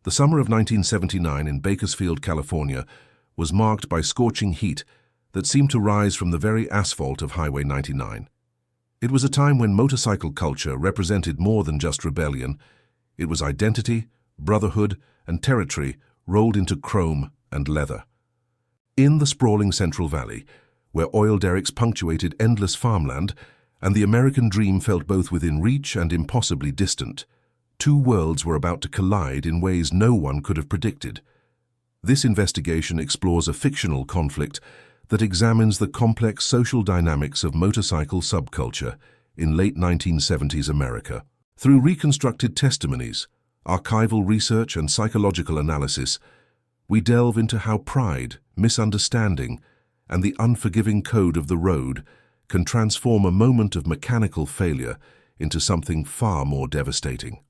The summer of 1979 in Bakersfield, California, was marked by scorching heat that seemed to rise from the very asphalt of Highway 99. It was a time when motorcycle culture represented more than just rebellion. It was identity, brotherhood, and territory rolled into chrome and leather. In the sprawling Central Valley, where oil derricks punctuated endless farmland, and the American dream felt both within reach and impossibly distant, two worlds were about to collide in ways no one could have predicted. This investigation explores a fictional conflict that examines the complex social dynamics of motorcycle subculture in late 1970s America. Through reconstructed testimonies, archival research, and psychological analysis, we delve into how pride, misunderstanding, and the unforgiving code of the road can transform a moment of mechanical failure into something far more devastating.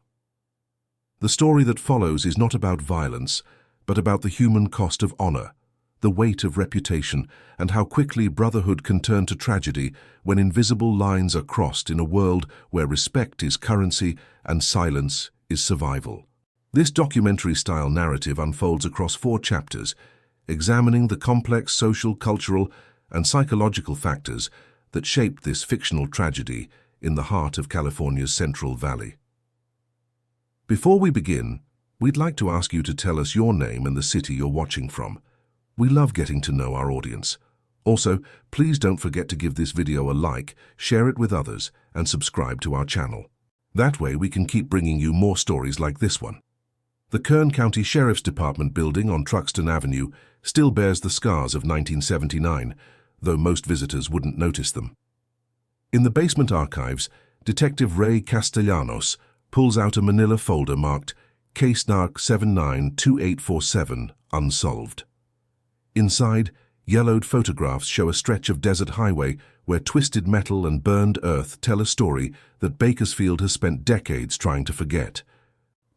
The story that follows is not about violence, but about the human cost of honor, the weight of reputation, and how quickly brotherhood can turn to tragedy when invisible lines are crossed in a world where respect is currency and silence is survival. This documentary-style narrative unfolds across 4 chapters, examining the complex social, cultural, and psychological factors that shaped this fictional tragedy in the heart of California's Central Valley. Before we begin, we'd like to ask you to tell us your name and the city you're watching from. We love getting to know our audience. Also, please don't forget to give this video a like, share it with others, and subscribe to our channel. That way we can keep bringing you more stories like this one. The Kern County Sheriff's Department building on Truxtun Avenue still bears the scars of 1979, though most visitors wouldn't notice them. In the basement archives, Detective Ray Castellanos pulls out a manila folder marked Case Narc 792847 Unsolved. Inside, yellowed photographs show a stretch of desert highway where twisted metal and burned earth tell a story that Bakersfield has spent decades trying to forget.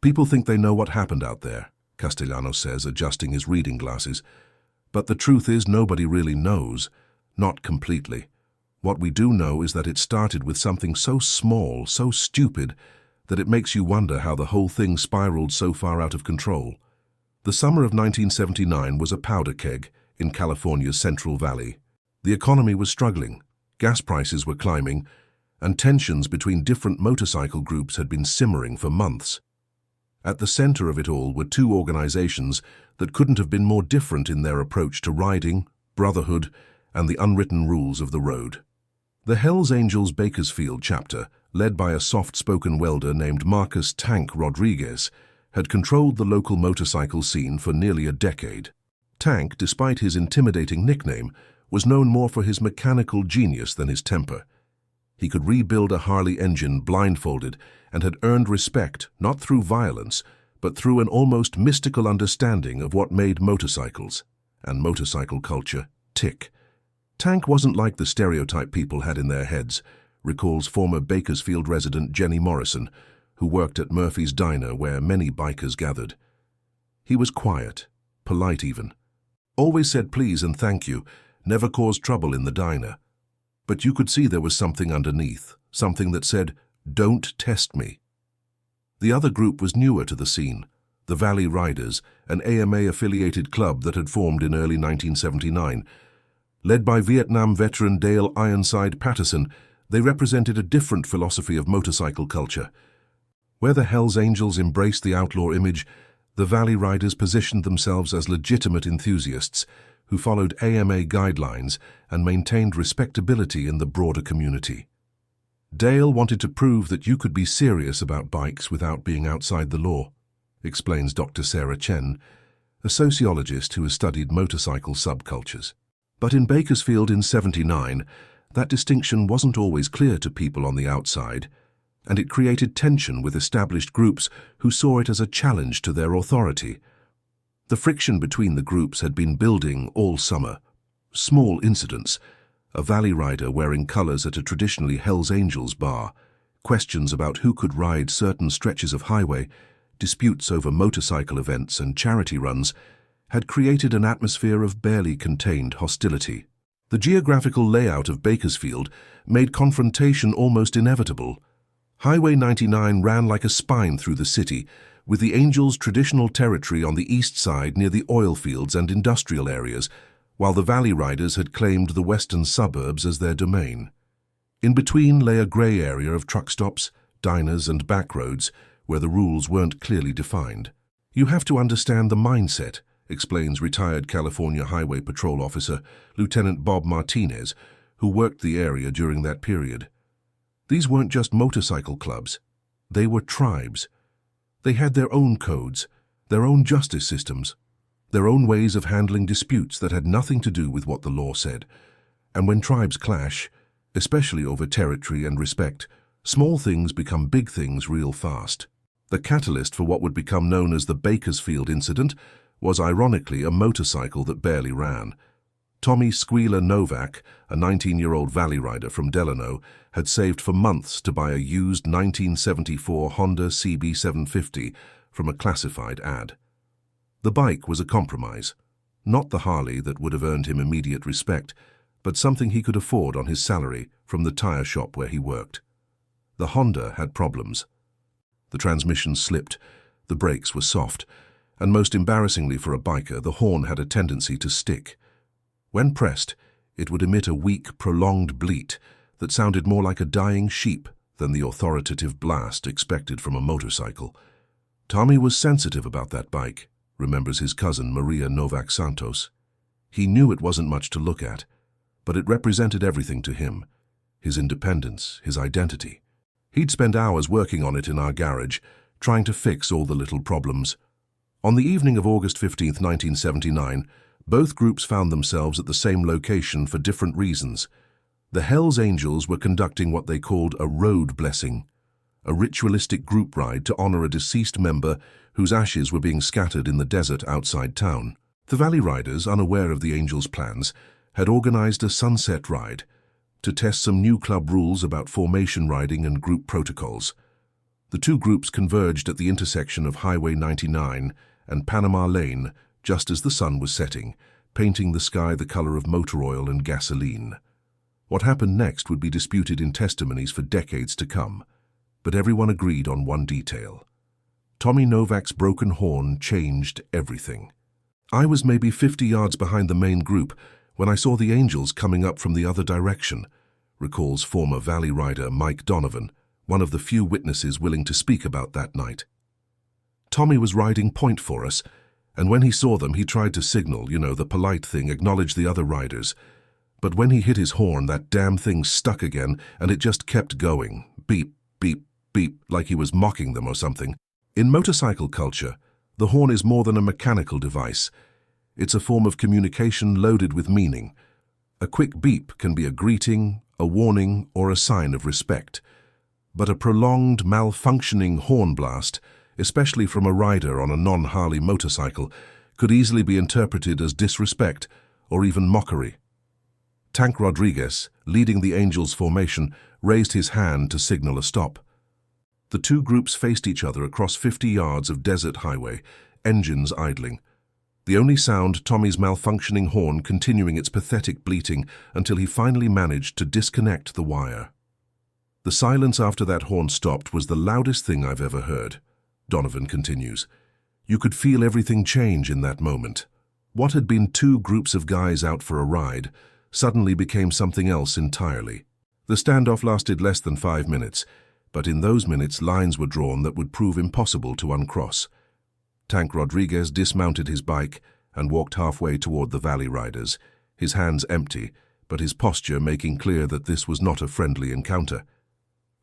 People think they know what happened out there, Castellanos says, adjusting his reading glasses. But the truth is nobody really knows, not completely. What we do know is that it started with something so small, so stupid, that it makes you wonder how the whole thing spiraled so far out of control. The summer of 1979 was a powder keg in California's Central Valley. The economy was struggling, gas prices were climbing, and tensions between different motorcycle groups had been simmering for months. At the center of it all were 2 organizations that couldn't have been more different in their approach to riding, brotherhood, and the unwritten rules of the road. The Hells Angels Bakersfield chapter, led by a soft-spoken welder named Marcus "Tank" Rodriguez, had controlled the local motorcycle scene for nearly a decade. Tank, despite his intimidating nickname, was known more for his mechanical genius than his temper. He could rebuild a Harley engine blindfolded and had earned respect not through violence, but through an almost mystical understanding of what made motorcycles, and motorcycle culture, tick. Tank wasn't like the stereotype people had in their heads, recalls former Bakersfield resident Jenny Morrison, who worked at Murphy's Diner where many bikers gathered. He was quiet, polite even. Always said please and thank you, never caused trouble in the diner. But you could see there was something underneath, something that said, "Don't test me." The other group was newer to the scene, the Valley Riders, an AMA-affiliated club that had formed in early 1979. Led by Vietnam veteran Dale Ironside Patterson, they represented a different philosophy of motorcycle culture. Where the Hells Angels embraced the outlaw image, the Valley Riders positioned themselves as legitimate enthusiasts who followed AMA guidelines and maintained respectability in the broader community. Dale wanted to prove that you could be serious about bikes without being outside the law, explains Dr. Sarah Chen, a sociologist who has studied motorcycle subcultures. But in Bakersfield in '79, that distinction wasn't always clear to people on the outside, and it created tension with established groups who saw it as a challenge to their authority. The friction between the groups had been building all summer. Small incidents, a Valley Rider wearing colors at a traditionally Hells Angels bar, questions about who could ride certain stretches of highway, disputes over motorcycle events and charity runs, had created an atmosphere of barely contained hostility. The geographical layout of Bakersfield made confrontation almost inevitable. Highway 99 ran like a spine through the city, with the Angels' traditional territory on the east side near the oil fields and industrial areas, while the Valley Riders had claimed the western suburbs as their domain. In between lay a grey area of truck stops, diners and back roads where the rules weren't clearly defined. "You have to understand the mindset," explains retired California Highway Patrol officer Lieutenant Bob Martinez, who worked the area during that period. These weren't just motorcycle clubs. They were tribes. They had their own codes, their own justice systems, their own ways of handling disputes that had nothing to do with what the law said. And when tribes clash, especially over territory and respect, small things become big things real fast. The catalyst for what would become known as the Bakersfield incident was ironically a motorcycle that barely ran. Tommy Squealer Novak, a 19-year-old Valley Rider from Delano, had saved for months to buy a used 1974 Honda CB750 from a classified ad. The bike was a compromise, not the Harley that would have earned him immediate respect, but something he could afford on his salary from the tire shop where he worked. The Honda had problems. The transmission slipped, the brakes were soft, and most embarrassingly for a biker, the horn had a tendency to stick. When pressed, it would emit a weak, prolonged bleat that sounded more like a dying sheep than the authoritative blast expected from a motorcycle. Tommy was sensitive about that bike, remembers his cousin Maria Novak Santos. He knew it wasn't much to look at, but it represented everything to him: his independence, his identity. He'd spend hours working on it in our garage, trying to fix all the little problems. On the evening of August 15, 1979, both groups found themselves at the same location for different reasons. The Hells Angels were conducting what they called a road blessing, a ritualistic group ride to honor a deceased member whose ashes were being scattered in the desert outside town. The Valley Riders, unaware of the Angels' plans, had organized a sunset ride to test some new club rules about formation riding and group protocols. The two groups converged at the intersection of Highway 99 and Panama Lane just as the sun was setting, painting the sky the color of motor oil and gasoline. What happened next would be disputed in testimonies for decades to come, but everyone agreed on one detail. Tommy Novak's broken horn changed everything. "I was maybe 50 yards behind the main group when I saw the Angels coming up from the other direction," recalls former Valley Rider Mike Donovan, one of the few witnesses willing to speak about that night. "Tommy was riding point for us, and when he saw them, he tried to signal, the polite thing, acknowledge the other riders. But when he hit his horn, that damn thing stuck again, and it just kept going. Beep, beep, beep, like he was mocking them or something." In motorcycle culture, the horn is more than a mechanical device. It's a form of communication loaded with meaning. A quick beep can be a greeting, a warning, or a sign of respect. But a prolonged, malfunctioning horn blast, especially from a rider on a non-Harley motorcycle, could easily be interpreted as disrespect or even mockery. Tank Rodriguez, leading the Angels formation, raised his hand to signal a stop. The two groups faced each other across 50 yards of desert highway, engines idling. The only sound, Tommy's malfunctioning horn continuing its pathetic bleating until he finally managed to disconnect the wire. "The silence after that horn stopped was the loudest thing I've ever heard," Donovan continues. "You could feel everything change in that moment. What had been two groups of guys out for a ride suddenly became something else entirely." The standoff lasted less than 5 minutes, but in those minutes lines were drawn that would prove impossible to uncross. Tank Rodriguez dismounted his bike and walked halfway toward the Valley Riders, his hands empty, but his posture making clear that this was not a friendly encounter.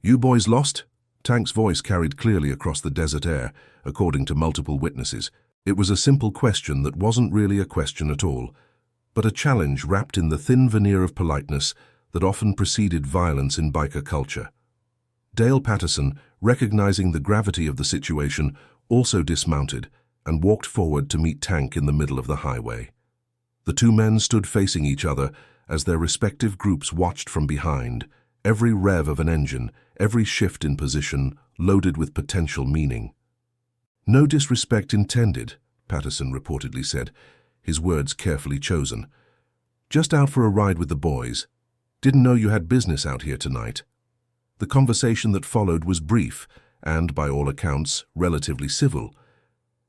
"You boys lost?" Tank's voice carried clearly across the desert air, according to multiple witnesses. It was a simple question that wasn't really a question at all, but a challenge wrapped in the thin veneer of politeness that often preceded violence in biker culture. Dale Patterson, recognizing the gravity of the situation, also dismounted and walked forward to meet Tank in the middle of the highway. The two men stood facing each other as their respective groups watched from behind, every rev of an engine, every shift in position, loaded with potential meaning. "No disrespect intended," Patterson reportedly said, his words carefully chosen. "Just out for a ride with the boys. Didn't know you had business out here tonight." The conversation that followed was brief, and, by all accounts, relatively civil.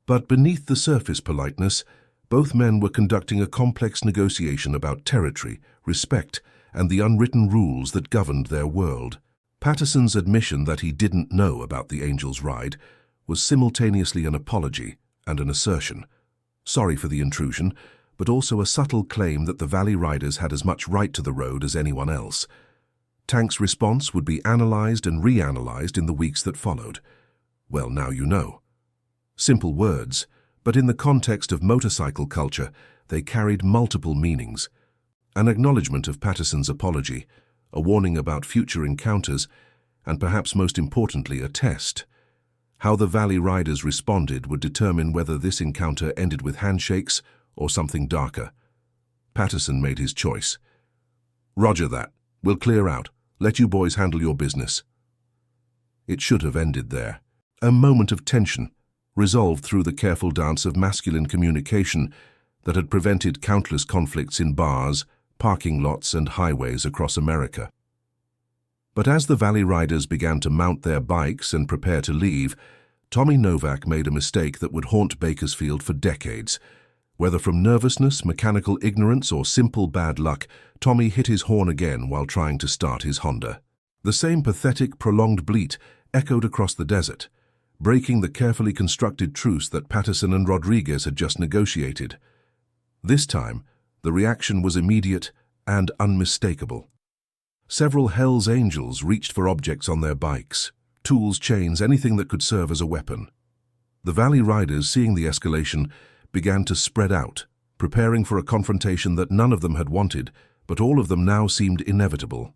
But beneath the surface politeness, both men were conducting a complex negotiation about territory, respect, and the unwritten rules that governed their world. Patterson's admission that he didn't know about the Angel's ride was simultaneously an apology and an assertion. Sorry for the intrusion, but also a subtle claim that the Valley Riders had as much right to the road as anyone else. Tank's response would be analyzed and reanalyzed in the weeks that followed. Well, now you know. Simple words, but in the context of motorcycle culture, they carried multiple meanings. An acknowledgement of Patterson's apology, a warning about future encounters, and perhaps most importantly, a test. How the Valley Riders responded would determine whether this encounter ended with handshakes or something darker. Patterson made his choice. "Roger that. We'll clear out. Let you boys handle your business." It should have ended there. A moment of tension, resolved through the careful dance of masculine communication that had prevented countless conflicts in bars, parking lots, and highways across America. But as the Valley Riders began to mount their bikes and prepare to leave, Tommy Novak made a mistake that would haunt Bakersfield for decades. Whether from nervousness, mechanical ignorance, or simple bad luck, Tommy hit his horn again while trying to start his Honda. The same pathetic, prolonged bleat echoed across the desert, breaking the carefully constructed truce that Patterson and Rodriguez had just negotiated. This time, the reaction was immediate and unmistakable. Several Hell's Angels reached for objects on their bikes, tools, chains, anything that could serve as a weapon. The Valley Riders, seeing the escalation, began to spread out, preparing for a confrontation that none of them had wanted, but all of them now seemed inevitable.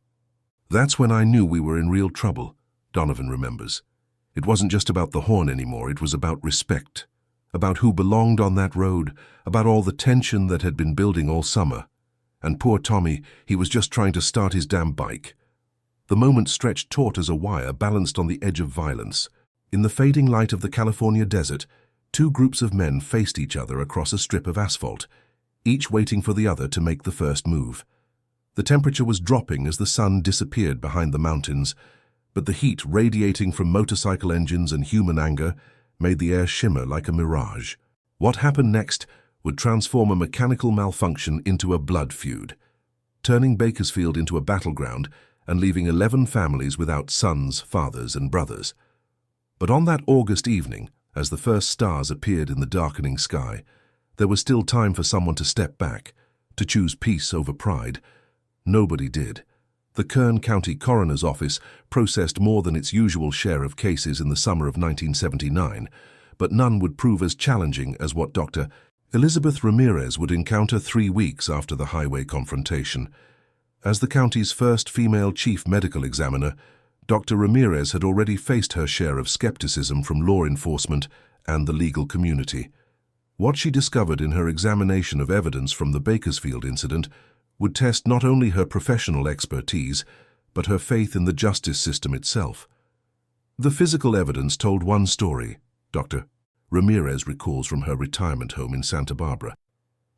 "That's when I knew we were in real trouble," Donovan remembers. It wasn't just about the horn anymore, it was about respect, about who belonged on that road, about all the tension that had been building all summer. And poor Tommy, he was just trying to start his damn bike. The moment stretched taut as a wire, balanced on the edge of violence. In the fading light of the California desert, two groups of men faced each other across a strip of asphalt, each waiting for the other to make the first move. The temperature was dropping as the sun disappeared behind the mountains, but the heat radiating from motorcycle engines and human anger made the air shimmer like a mirage. What happened next would transform a mechanical malfunction into a blood feud, turning Bakersfield into a battleground and leaving 11 families without sons, fathers, and brothers. But on that August evening, as the first stars appeared in the darkening sky, there was still time for someone to step back, to choose peace over pride. Nobody did. The Kern County Coroner's Office processed more than its usual share of cases in the summer of 1979, but none would prove as challenging as what Dr. Elizabeth Ramirez would encounter 3 weeks after the highway confrontation. As the county's first female chief medical examiner, Dr. Ramirez had already faced her share of skepticism from law enforcement and the legal community. What she discovered in her examination of evidence from the Bakersfield incident would test not only her professional expertise, but her faith in the justice system itself. The physical evidence told one story, Dr. Ramirez recalls from her retirement home in Santa Barbara.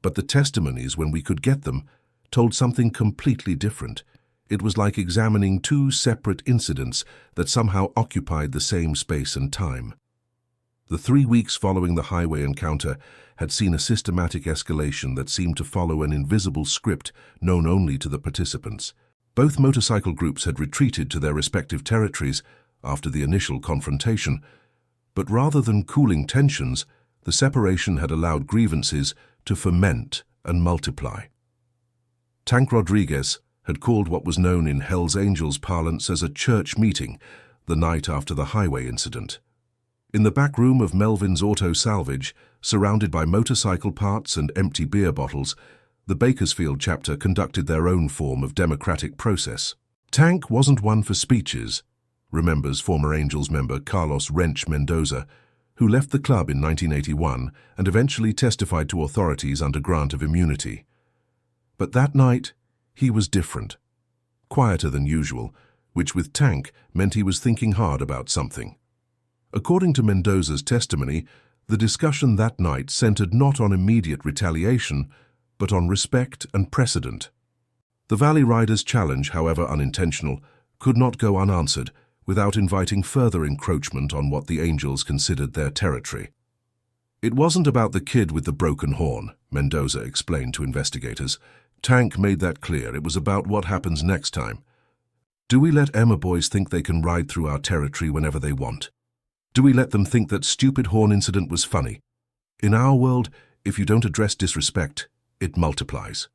But the testimonies, when we could get them, told something completely different. It was like examining two separate incidents that somehow occupied the same space and time. The 3 weeks following the highway encounter had seen a systematic escalation that seemed to follow an invisible script known only to the participants. Both motorcycle groups had retreated to their respective territories after the initial confrontation, but rather than cooling tensions, the separation had allowed grievances to ferment and multiply. Tank Rodriguez had called what was known in Hell's Angels parlance as a church meeting the night after the highway incident. In the back room of Melvin's Auto Salvage, surrounded by motorcycle parts and empty beer bottles, the Bakersfield chapter conducted their own form of democratic process. Tank wasn't one for speeches, remembers former Angels member Carlos Wrench Mendoza, who left the club in 1981 and eventually testified to authorities under grant of immunity. But that night, he was different. Quieter than usual, which with Tank meant he was thinking hard about something. According to Mendoza's testimony, the discussion that night centered not on immediate retaliation, but on respect and precedent. The Valley Riders' challenge, however unintentional, could not go unanswered, without inviting further encroachment on what the Angels considered their territory. It wasn't about the kid with the broken horn, Mendoza explained to investigators. Tank made that clear. It was about what happens next time. Do we let Emma boys think they can ride through our territory whenever they want? Do we let them think that stupid horn incident was funny? In our world, if you don't address disrespect, it multiplies.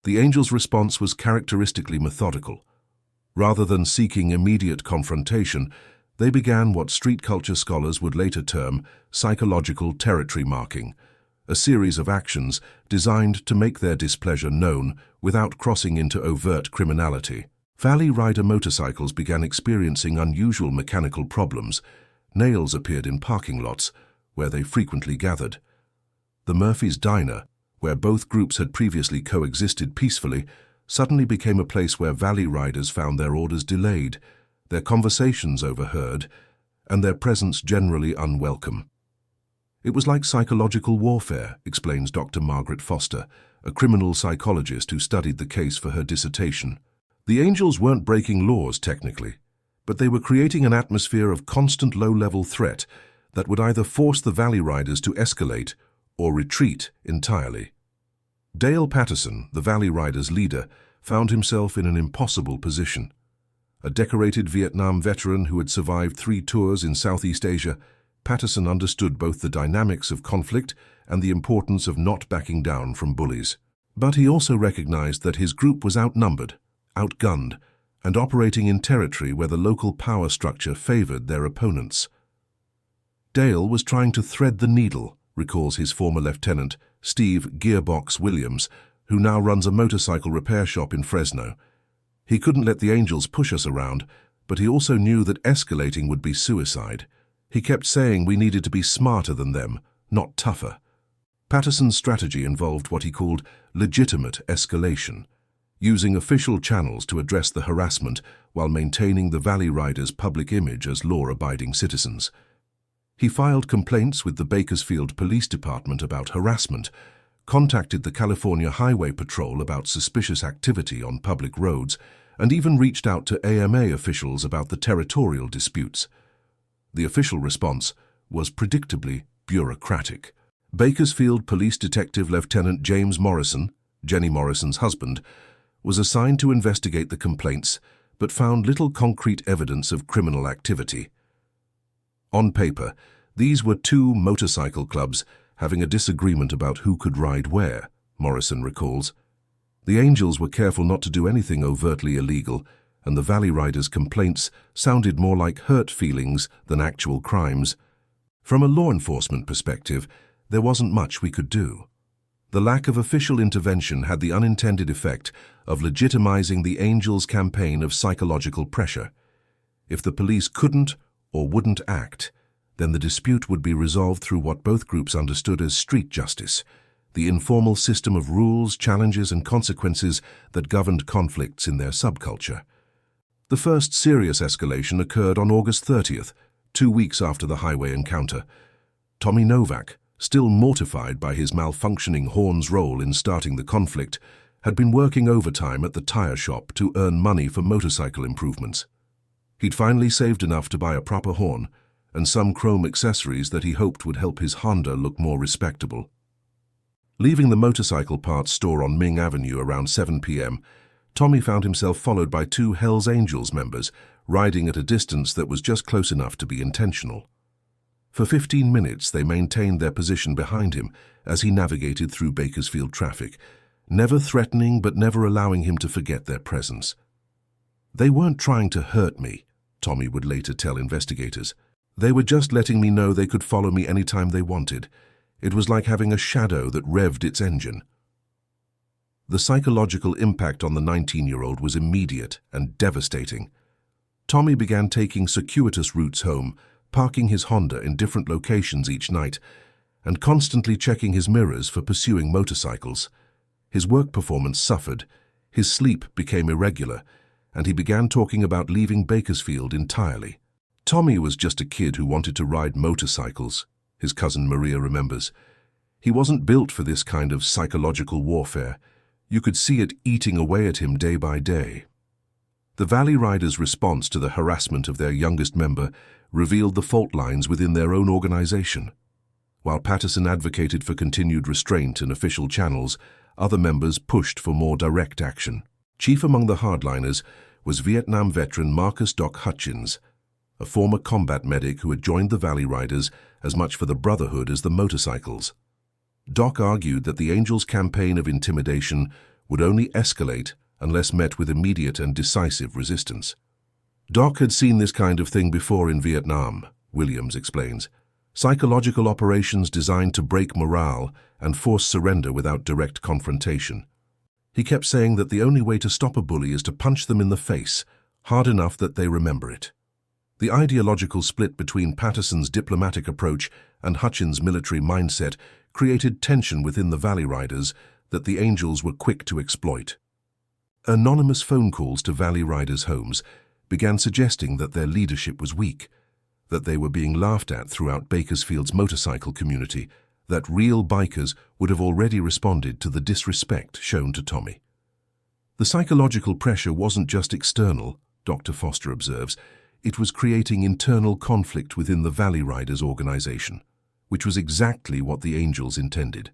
The Angels' response was characteristically methodical. Rather than seeking immediate confrontation, they began what street culture scholars would later term psychological territory marking, a series of actions designed to make their displeasure known without crossing into overt criminality. Valley Rider motorcycles began experiencing unusual mechanical problems. Nails appeared in parking lots, where they frequently gathered. The Murphy's Diner, where both groups had previously coexisted peacefully, suddenly became a place where Valley Riders found their orders delayed, their conversations overheard, and their presence generally unwelcome. It was like psychological warfare, explains Dr. Margaret Foster, a criminal psychologist who studied the case for her dissertation. The Angels weren't breaking laws technically, but they were creating an atmosphere of constant low-level threat that would either force the Valley Riders to escalate or retreat entirely. Dale Patterson, the Valley Riders' leader, found himself in an impossible position. A decorated Vietnam veteran who had survived 3 tours in Southeast Asia, Patterson understood both the dynamics of conflict and the importance of not backing down from bullies. But he also recognized that his group was outnumbered, outgunned, and operating in territory where the local power structure favored their opponents. Dale was trying to thread the needle, recalls his former lieutenant, Steve Gearbox Williams, who now runs a motorcycle repair shop in Fresno. He couldn't let the Angels push us around, but he also knew that escalating would be suicide. He kept saying we needed to be smarter than them, not tougher. Patterson's strategy involved what he called legitimate escalation, using official channels to address the harassment while maintaining the Valley Riders' public image as law-abiding citizens. He filed complaints with the Bakersfield Police Department about harassment, contacted the California Highway Patrol about suspicious activity on public roads, and even reached out to AMA officials about the territorial disputes. The official response was predictably bureaucratic. Bakersfield Police Detective Lieutenant James Morrison, Jenny Morrison's husband, was assigned to investigate the complaints, but found little concrete evidence of criminal activity. On paper, these were 2 motorcycle clubs having a disagreement about who could ride where, Morrison recalls. The Angels were careful not to do anything overtly illegal, and the Valley Riders' complaints sounded more like hurt feelings than actual crimes. From a law enforcement perspective, there wasn't much we could do. The lack of official intervention had the unintended effect of legitimizing the Angels' campaign of psychological pressure. If the police couldn't or wouldn't act, then the dispute would be resolved through what both groups understood as street justice, the informal system of rules, challenges, and consequences that governed conflicts in their subculture. The first serious escalation occurred on August 30th, 2 weeks after the highway encounter. Tommy Novak, still mortified by his malfunctioning horn's role in starting the conflict, had been working overtime at the tire shop to earn money for motorcycle improvements. He'd finally saved enough to buy a proper horn and some chrome accessories that he hoped would help his Honda look more respectable. Leaving the motorcycle parts store on Ming Avenue around 7 p.m., Tommy found himself followed by 2 Hells Angels members, riding at a distance that was just close enough to be intentional. For 15 minutes, they maintained their position behind him as he navigated through Bakersfield traffic, never threatening but never allowing him to forget their presence. They weren't trying to hurt me, Tommy would later tell investigators. They were just letting me know they could follow me anytime they wanted. It was like having a shadow that revved its engine. The psychological impact on the 19-year-old was immediate and devastating. Tommy began taking circuitous routes home, parking his Honda in different locations each night, and constantly checking his mirrors for pursuing motorcycles. His work performance suffered, his sleep became irregular, and he began talking about leaving Bakersfield entirely. Tommy was just a kid who wanted to ride motorcycles, his cousin Maria remembers. He wasn't built for this kind of psychological warfare. You could see it eating away at him day by day. The Valley Riders' response to the harassment of their youngest member revealed the fault lines within their own organization. While Patterson advocated for continued restraint in official channels, other members pushed for more direct action. Chief among the hardliners was Vietnam veteran Marcus Doc Hutchins, a former combat medic who had joined the Valley Riders as much for the brotherhood as the motorcycles. Doc argued that the Angels' campaign of intimidation would only escalate unless met with immediate and decisive resistance. Doc had seen this kind of thing before in Vietnam, Williams explains. Psychological operations designed to break morale and force surrender without direct confrontation. He kept saying that the only way to stop a bully is to punch them in the face, hard enough that they remember it. The ideological split between Patterson's diplomatic approach and Hutchins' military mindset created tension within the Valley Riders that the Angels were quick to exploit. Anonymous phone calls to Valley Riders' homes began suggesting that their leadership was weak, that they were being laughed at throughout Bakersfield's motorcycle community, that real bikers would have already responded to the disrespect shown to Tommy. The psychological pressure wasn't just external, Dr. Foster observes, it was creating internal conflict within the Valley Riders organization, which was exactly what the Angels intended.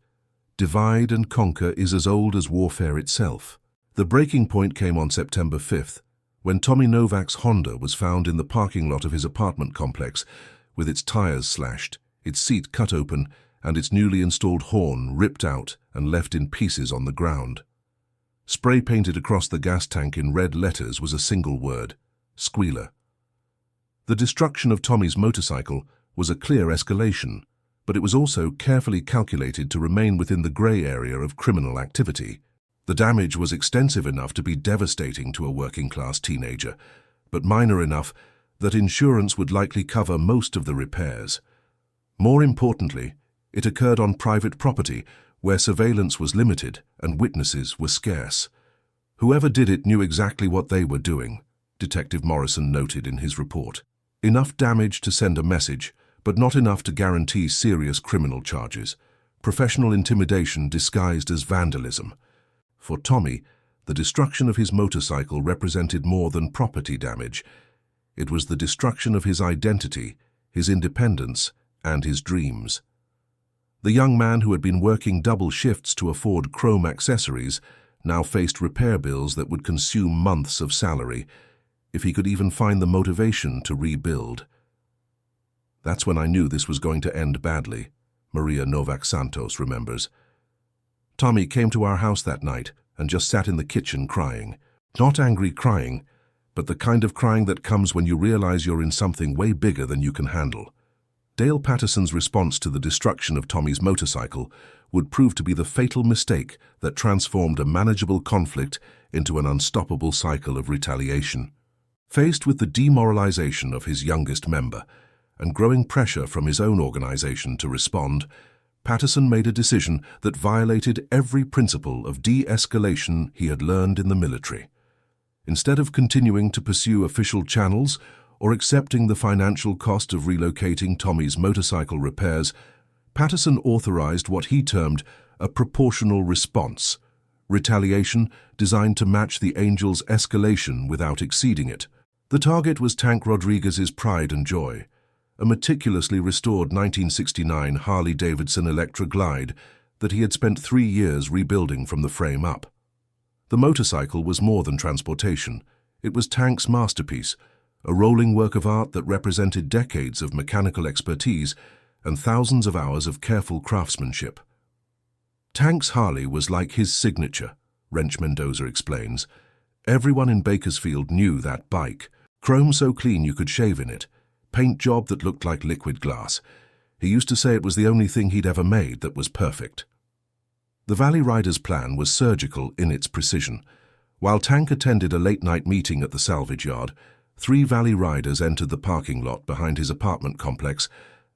Divide and conquer is as old as warfare itself. The breaking point came on September 5th, when Tommy Novak's Honda was found in the parking lot of his apartment complex, with its tires slashed, its seat cut open, and its newly installed horn ripped out and left in pieces on the ground. Spray painted across the gas tank in red letters was a single word: squealer. The destruction of Tommy's motorcycle was a clear escalation, but it was also carefully calculated to remain within the grey area of criminal activity. The damage was extensive enough to be devastating to a working-class teenager, but minor enough that insurance would likely cover most of the repairs. More importantly, it occurred on private property where surveillance was limited and witnesses were scarce. Whoever did it knew exactly what they were doing, Detective Morrison noted in his report. Enough damage to send a message, but not enough to guarantee serious criminal charges. Professional intimidation disguised as vandalism. For Tommy, the destruction of his motorcycle represented more than property damage. It was the destruction of his identity, his independence, and his dreams. The young man who had been working double shifts to afford chrome accessories now faced repair bills that would consume months of salary, if he could even find the motivation to rebuild. That's when I knew this was going to end badly, Maria Novak Santos remembers. Tommy came to our house that night and just sat in the kitchen crying. Not angry crying, but the kind of crying that comes when you realize you're in something way bigger than you can handle. Dale Patterson's response to the destruction of Tommy's motorcycle would prove to be the fatal mistake that transformed a manageable conflict into an unstoppable cycle of retaliation. Faced with the demoralization of his youngest member and growing pressure from his own organization to respond, Patterson made a decision that violated every principle of de-escalation he had learned in the military. Instead of continuing to pursue official channels or accepting the financial cost of relocating Tommy's motorcycle repairs, Patterson authorized what he termed a proportional response, retaliation designed to match the Angels' escalation without exceeding it. The target was Tank Rodriguez's pride and joy, a meticulously restored 1969 Harley-Davidson Electra Glide that he had spent 3 years rebuilding from the frame up. The motorcycle was more than transportation. It was Tank's masterpiece, a rolling work of art that represented decades of mechanical expertise and thousands of hours of careful craftsmanship. Tank's Harley was like his signature, Wrench Mendoza explains. Everyone in Bakersfield knew that bike. Chrome so clean you could shave in it. Paint job that looked like liquid glass. He used to say it was the only thing he'd ever made that was perfect. The Valley Riders' plan was surgical in its precision. While Tank attended a late-night meeting at the salvage yard, 3 Valley Riders entered the parking lot behind his apartment complex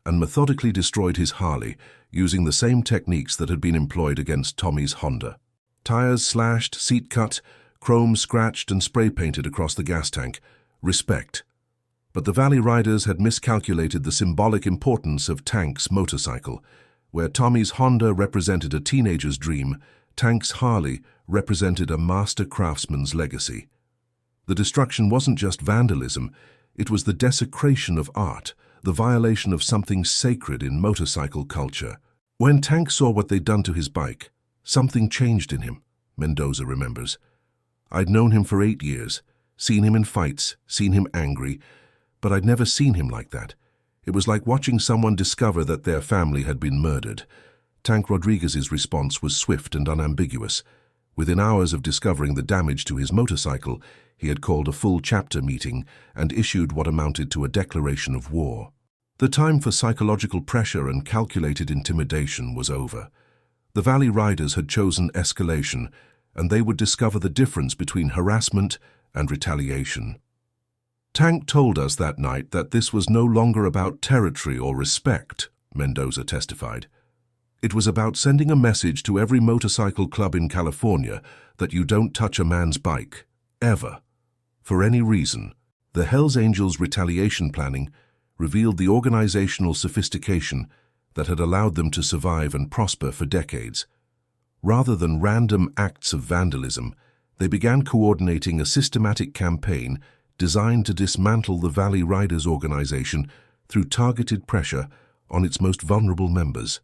and methodically destroyed his Harley using the same techniques that had been employed against Tommy's Honda. Tires slashed, seat cut, chrome scratched and spray-painted across the gas tank. Respect. But the Valley Riders had miscalculated the symbolic importance of Tank's motorcycle. Where Tommy's Honda represented a teenager's dream, Tank's Harley represented a master craftsman's legacy. The destruction wasn't just vandalism, it was the desecration of art, the violation of something sacred in motorcycle culture. When Tank saw what they'd done to his bike, something changed in him, Mendoza remembers. I'd known him for 8 years, seen him in fights, seen him angry, but I'd never seen him like that. It was like watching someone discover that their family had been murdered. Tank Rodriguez's response was swift and unambiguous. Within hours of discovering the damage to his motorcycle, he had called a full chapter meeting and issued what amounted to a declaration of war. The time for psychological pressure and calculated intimidation was over. The Valley Riders had chosen escalation, and they would discover the difference between harassment and retaliation. Tank told us that night that this was no longer about territory or respect, Mendoza testified. It was about sending a message to every motorcycle club in California that you don't touch a man's bike, ever. For any reason, the Hells Angels' retaliation planning revealed the organizational sophistication that had allowed them to survive and prosper for decades. Rather than random acts of vandalism, they began coordinating a systematic campaign designed to dismantle the Valley Riders organization through targeted pressure on its most vulnerable members.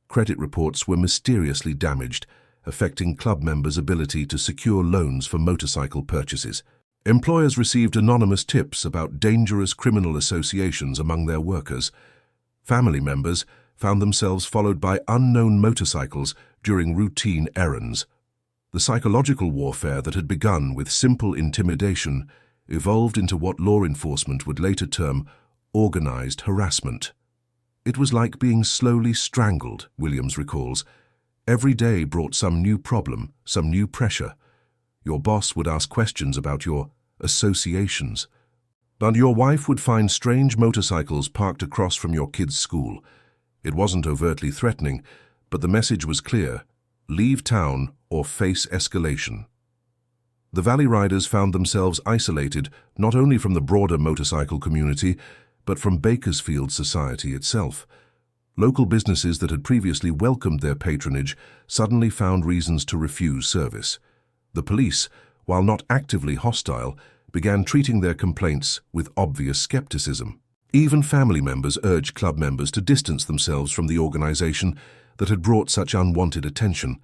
Credit reports were mysteriously damaged, affecting club members' ability to secure loans for motorcycle purchases. Employers received anonymous tips about dangerous criminal associations among their workers. Family members found themselves followed by unknown motorcycles during routine errands. The psychological warfare that had begun with simple intimidation evolved into what law enforcement would later term organized harassment. It was like being slowly strangled, Williams recalls. Every day brought some new problem, some new pressure. Your boss would ask questions about your associations. And your wife would find strange motorcycles parked across from your kid's school. It wasn't overtly threatening, but the message was clear: leave town or face escalation. The Valley Riders found themselves isolated not only from the broader motorcycle community, but from Bakersfield society itself. Local businesses that had previously welcomed their patronage suddenly found reasons to refuse service. The police, while not actively hostile, began treating their complaints with obvious skepticism. Even family members urged club members to distance themselves from the organization that had brought such unwanted attention.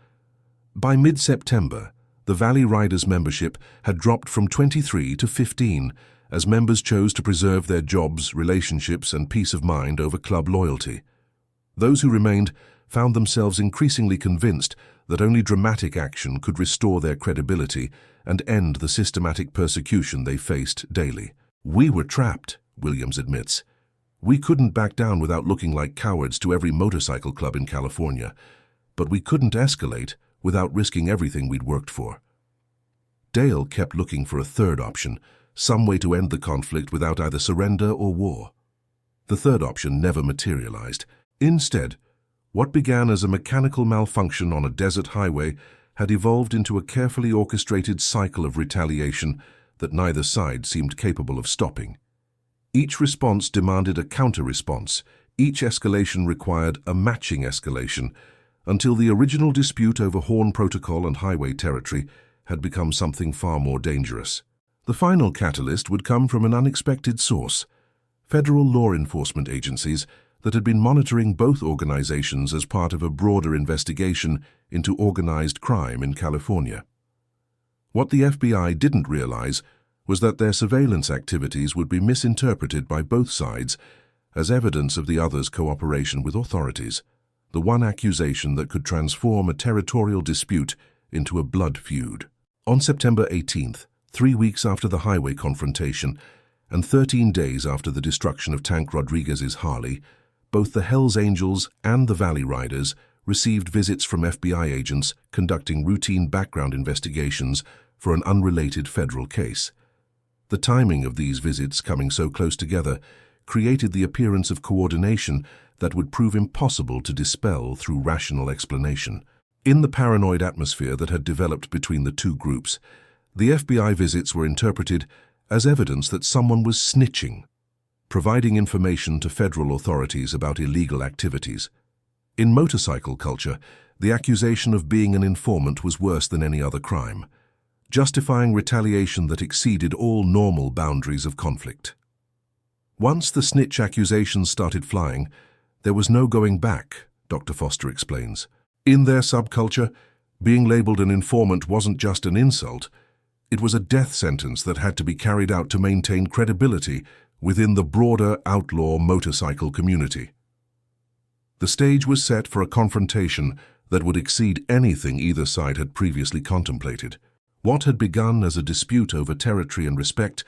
By mid-September, the Valley Riders membership had dropped from 23 to 15, as members chose to preserve their jobs, relationships, and peace of mind over club loyalty. Those who remained found themselves increasingly convinced that only dramatic action could restore their credibility and end the systematic persecution they faced daily. We were trapped, Williams admits. We couldn't back down without looking like cowards to every motorcycle club in California, but we couldn't escalate without risking everything we'd worked for. Dale kept looking for a third option, some way to end the conflict without either surrender or war. The third option never materialized. Instead, what began as a mechanical malfunction on a desert highway had evolved into a carefully orchestrated cycle of retaliation that neither side seemed capable of stopping. Each response demanded a counter-response. Each escalation required a matching escalation, until the original dispute over horn protocol and highway territory had become something far more dangerous. The final catalyst would come from an unexpected source: federal law enforcement agencies that had been monitoring both organizations as part of a broader investigation into organized crime in California. What the FBI didn't realize was that their surveillance activities would be misinterpreted by both sides as evidence of the other's cooperation with authorities, the one accusation that could transform a territorial dispute into a blood feud. On September 18th, 3 weeks after the highway confrontation, and 13 days after the destruction of Tank Rodriguez's Harley, both the Hells Angels and the Valley Riders received visits from FBI agents conducting routine background investigations for an unrelated federal case. The timing of these visits coming so close together created the appearance of coordination that would prove impossible to dispel through rational explanation. In the paranoid atmosphere that had developed between the two groups, the FBI visits were interpreted as evidence that someone was snitching, providing information to federal authorities about illegal activities. In motorcycle culture, the accusation of being an informant was worse than any other crime. justifying retaliation that exceeded all normal boundaries of conflict. Once the snitch accusations started flying, there was no going back, Dr. Foster explains. In their subculture, being labeled an informant wasn't just an insult, it was a death sentence that had to be carried out to maintain credibility within the broader outlaw motorcycle community. The stage was set for a confrontation that would exceed anything either side had previously contemplated. What had begun as a dispute over territory and respect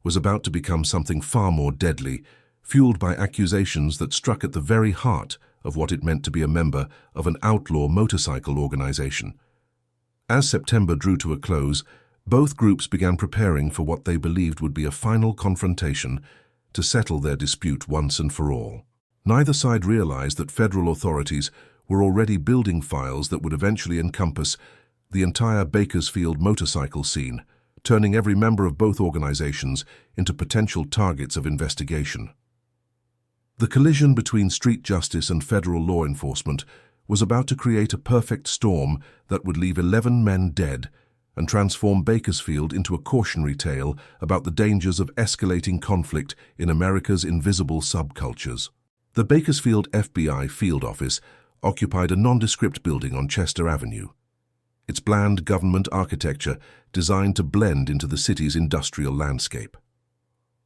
was about to become something far more deadly, fueled by accusations that struck at the very heart of what it meant to be a member of an outlaw motorcycle organization. As September drew to a close, both groups began preparing for what they believed would be a final confrontation to settle their dispute once and for all. Neither side realized that federal authorities were already building files that would eventually encompass the entire Bakersfield motorcycle scene, turning every member of both organizations into potential targets of investigation. The collision between street justice and federal law enforcement was about to create a perfect storm that would leave 11 men dead and transform Bakersfield into a cautionary tale about the dangers of escalating conflict in America's invisible subcultures. The Bakersfield FBI field office occupied a nondescript building on Chester Avenue, its bland government architecture designed to blend into the city's industrial landscape.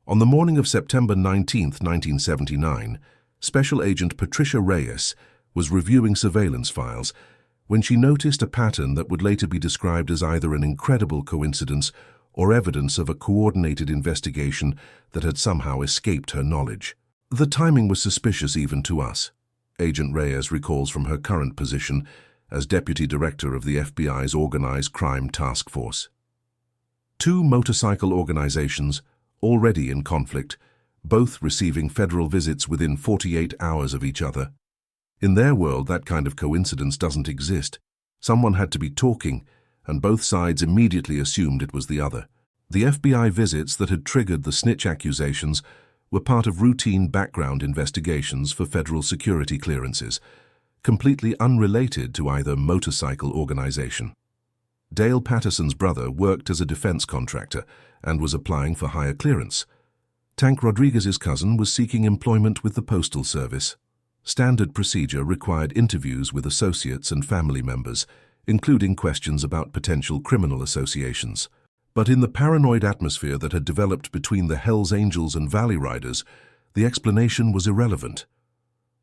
On the morning of September 19, 1979, Special Agent Patricia Reyes was reviewing surveillance files when she noticed a pattern that would later be described as either an incredible coincidence or evidence of a coordinated investigation that had somehow escaped her knowledge. The timing was suspicious even to us, Agent Reyes recalls from her current position as Deputy Director of the FBI's Organized Crime Task Force. Two motorcycle organizations, already in conflict, both receiving federal visits within 48 hours of each other. In their world, that kind of coincidence doesn't exist. Someone had to be talking, and both sides immediately assumed it was the other. The FBI visits that had triggered the snitch accusations were part of routine background investigations for federal security clearances, completely unrelated to either motorcycle organization. Dale Patterson's brother worked as a defense contractor and was applying for higher clearance. Tank Rodriguez's cousin was seeking employment with the Postal Service. Standard procedure required interviews with associates and family members, including questions about potential criminal associations. But in the paranoid atmosphere that had developed between the Hells Angels and Valley Riders, the explanation was irrelevant.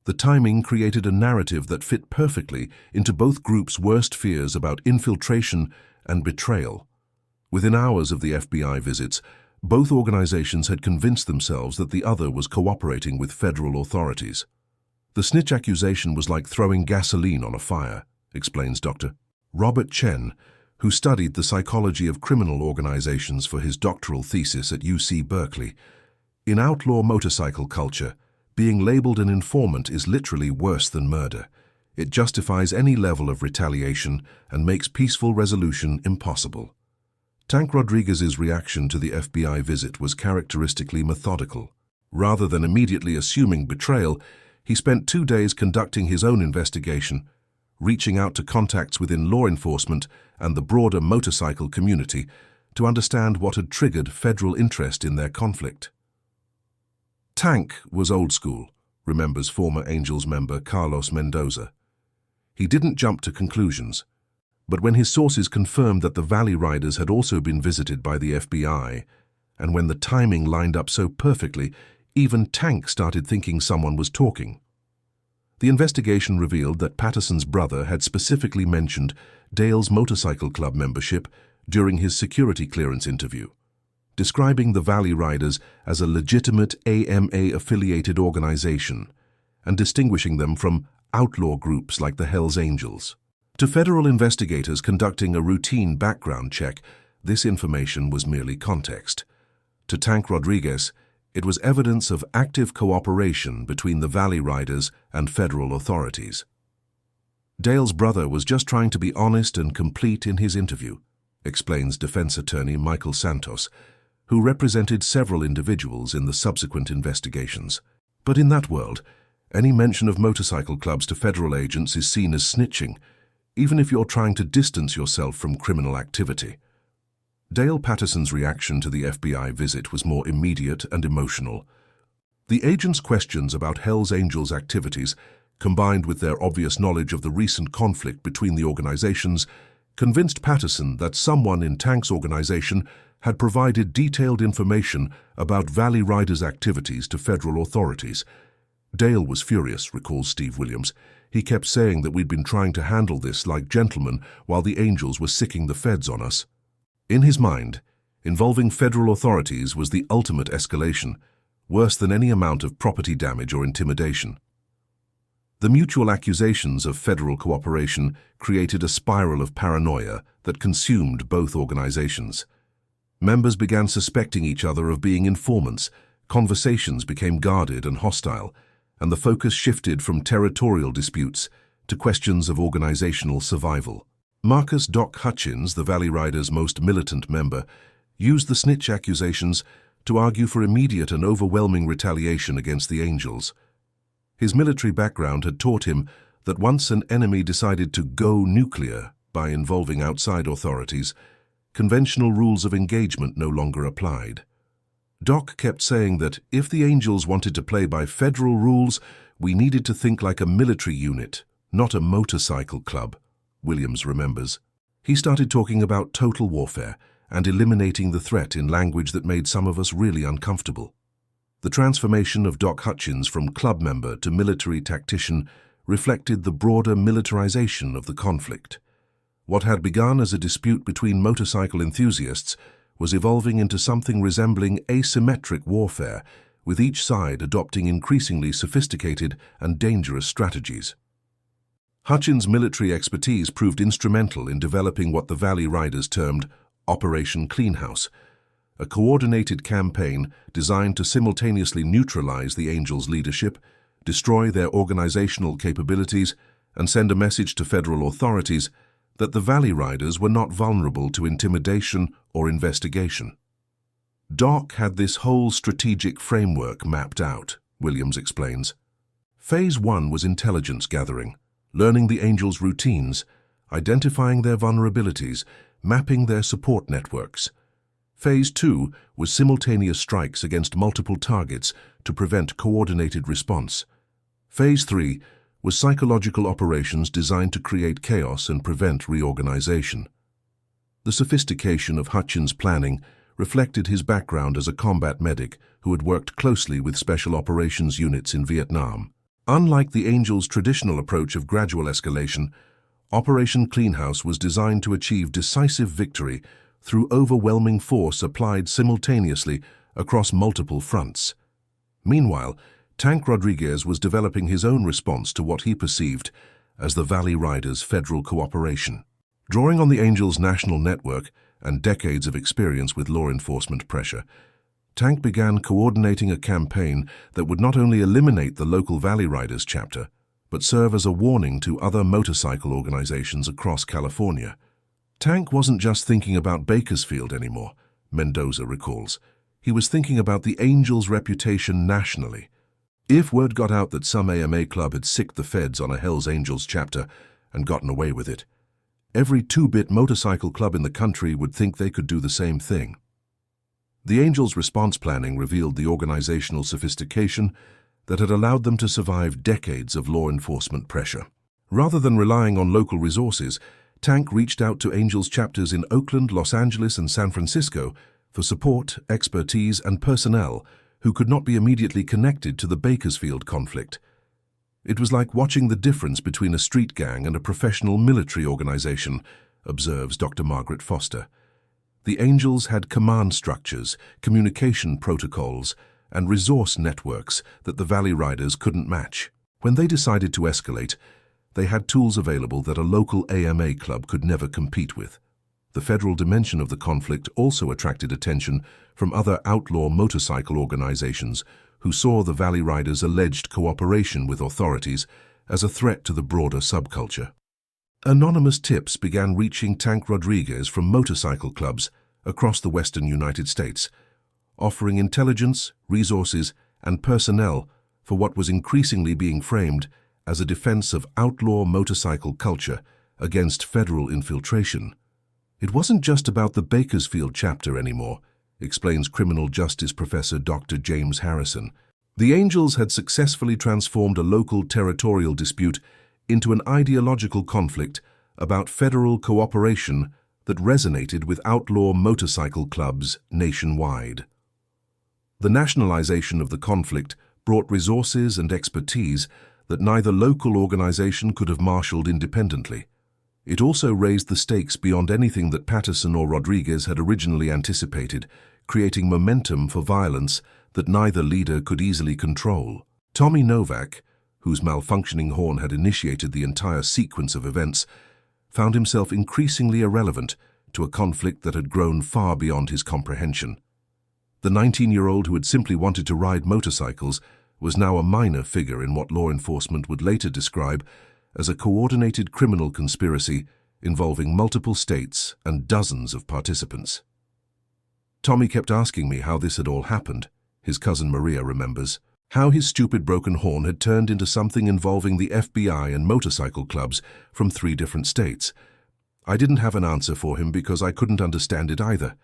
The timing created a narrative that fit perfectly into both groups' worst fears about infiltration and betrayal. Within hours of the FBI visits, both organizations had convinced themselves that the other was cooperating with federal authorities. The snitch accusation was like throwing gasoline on a fire, explains Dr. Robert Chen, who studied the psychology of criminal organizations for his doctoral thesis at UC Berkeley. In outlaw motorcycle culture, being labeled an informant is literally worse than murder. It justifies any level of retaliation and makes peaceful resolution impossible. Tank Rodriguez's reaction to the FBI visit was characteristically methodical. Rather than immediately assuming betrayal, he spent 2 days conducting his own investigation, reaching out to contacts within law enforcement and the broader motorcycle community to understand what had triggered federal interest in their conflict. Tank was old school, remembers former Angels member Carlos Mendoza. He didn't jump to conclusions, but when his sources confirmed that the Valley Riders had also been visited by the FBI, and when the timing lined up so perfectly, even Tank started thinking someone was talking. The investigation revealed that Patterson's brother had specifically mentioned Dale's motorcycle club membership during his security clearance interview, describing the Valley Riders as a legitimate AMA-affiliated organization and distinguishing them from outlaw groups like the Hells Angels. To federal investigators conducting a routine background check, this information was merely context. To Tank Rodriguez, it was evidence of active cooperation between the Valley Riders and federal authorities. Dale's brother was just trying to be honest and complete in his interview, explains defense attorney Michael Santos, who represented several individuals in the subsequent investigations. But in that world, any mention of motorcycle clubs to federal agents is seen as snitching, even if you're trying to distance yourself from criminal activity. Dale Patterson's reaction to the FBI visit was more immediate and emotional. The agent's questions about Hell's Angels activities, combined with their obvious knowledge of the recent conflict between the organizations, convinced Patterson that someone in Tank's organization had provided detailed information about Valley Riders' activities to federal authorities. Dale was furious, recalls Steve Williams. He kept saying that we'd been trying to handle this like gentlemen while the Angels were sicking the feds on us. In his mind, involving federal authorities was the ultimate escalation, worse than any amount of property damage or intimidation. The mutual accusations of federal cooperation created a spiral of paranoia that consumed both organizations. Members began suspecting each other of being informants, conversations became guarded and hostile, and the focus shifted from territorial disputes to questions of organizational survival. Marcus "Doc" Hutchins, the Valley Riders' most militant member, used the snitch accusations to argue for immediate and overwhelming retaliation against the Angels. His military background had taught him that once an enemy decided to go nuclear by involving outside authorities, conventional rules of engagement no longer applied. Doc kept saying that if the Angels wanted to play by federal rules, we needed to think like a military unit, not a motorcycle club, Williams remembers. He started talking about total warfare and eliminating the threat in language that made some of us really uncomfortable. The transformation of Doc Hutchins from club member to military tactician reflected the broader militarization of the conflict. What had begun as a dispute between motorcycle enthusiasts was evolving into something resembling asymmetric warfare, with each side adopting increasingly sophisticated and dangerous strategies. Hutchins' military expertise proved instrumental in developing what the Valley Riders termed Operation Cleanhouse, a coordinated campaign designed to simultaneously neutralize the Angels' leadership, destroy their organizational capabilities, and send a message to federal authorities that the Valley Riders were not vulnerable to intimidation or investigation. Doc had this whole strategic framework mapped out, Williams explains. Phase 1 was intelligence gathering, learning the Angels' routines, identifying their vulnerabilities, mapping their support networks. Phase 2 was simultaneous strikes against multiple targets to prevent coordinated response. Phase 3 was psychological operations designed to create chaos and prevent reorganization. The sophistication of Hutchins' planning reflected his background as a combat medic who had worked closely with special operations units in Vietnam. Unlike the Angels' traditional approach of gradual escalation, Operation Cleanhouse was designed to achieve decisive victory through overwhelming force applied simultaneously across multiple fronts. Meanwhile, Tank Rodriguez was developing his own response to what he perceived as the Valley Riders' federal cooperation. Drawing on the Angels' national network and decades of experience with law enforcement pressure, Tank began coordinating a campaign that would not only eliminate the local Valley Riders chapter, but serve as a warning to other motorcycle organizations across California. Tank wasn't just thinking about Bakersfield anymore, Mendoza recalls. He was thinking about the Angels' reputation nationally. If word got out that some AMA club had sicked the feds on a Hell's Angels chapter and gotten away with it, every two-bit motorcycle club in the country would think they could do the same thing. The Angels' response planning revealed the organizational sophistication that had allowed them to survive decades of law enforcement pressure. Rather than relying on local resources, Tank reached out to Angels chapters in Oakland, Los Angeles, and San Francisco for support, expertise, and personnel who could not be immediately connected to the Bakersfield conflict. It was like watching the difference between a street gang and a professional military organization, observes Dr. Margaret Foster. The Angels had command structures, communication protocols, and resource networks that the Valley Riders couldn't match. When they decided to escalate, they had tools available that a local AMA club could never compete with. The federal dimension of the conflict also attracted attention from other outlaw motorcycle organizations who saw the Valley Riders' alleged cooperation with authorities as a threat to the broader subculture. Anonymous tips began reaching Tank Rodriguez from motorcycle clubs across the western United States, offering intelligence, resources, and personnel for what was increasingly being framed as a defense of outlaw motorcycle culture against federal infiltration. It wasn't just about the Bakersfield chapter anymore, explains criminal justice professor Dr. James Harrison. The Angels had successfully transformed a local territorial dispute into an ideological conflict about federal cooperation that resonated with outlaw motorcycle clubs nationwide. The nationalization of the conflict brought resources and expertise that neither local organization could have marshaled independently. It also raised the stakes beyond anything that Patterson or Rodriguez had originally anticipated, creating momentum for violence that neither leader could easily control. Tommy Novak, whose malfunctioning horn had initiated the entire sequence of events, found himself increasingly irrelevant to a conflict that had grown far beyond his comprehension. The 19-year-old who had simply wanted to ride motorcycles was now a minor figure in what law enforcement would later describe as a coordinated criminal conspiracy involving multiple states and dozens of participants. Tommy kept asking me how this had all happened, his cousin Maria remembers, how his stupid broken horn had turned into something involving the FBI and motorcycle clubs from 3 different states. I didn't have an answer for him because I couldn't understand it either.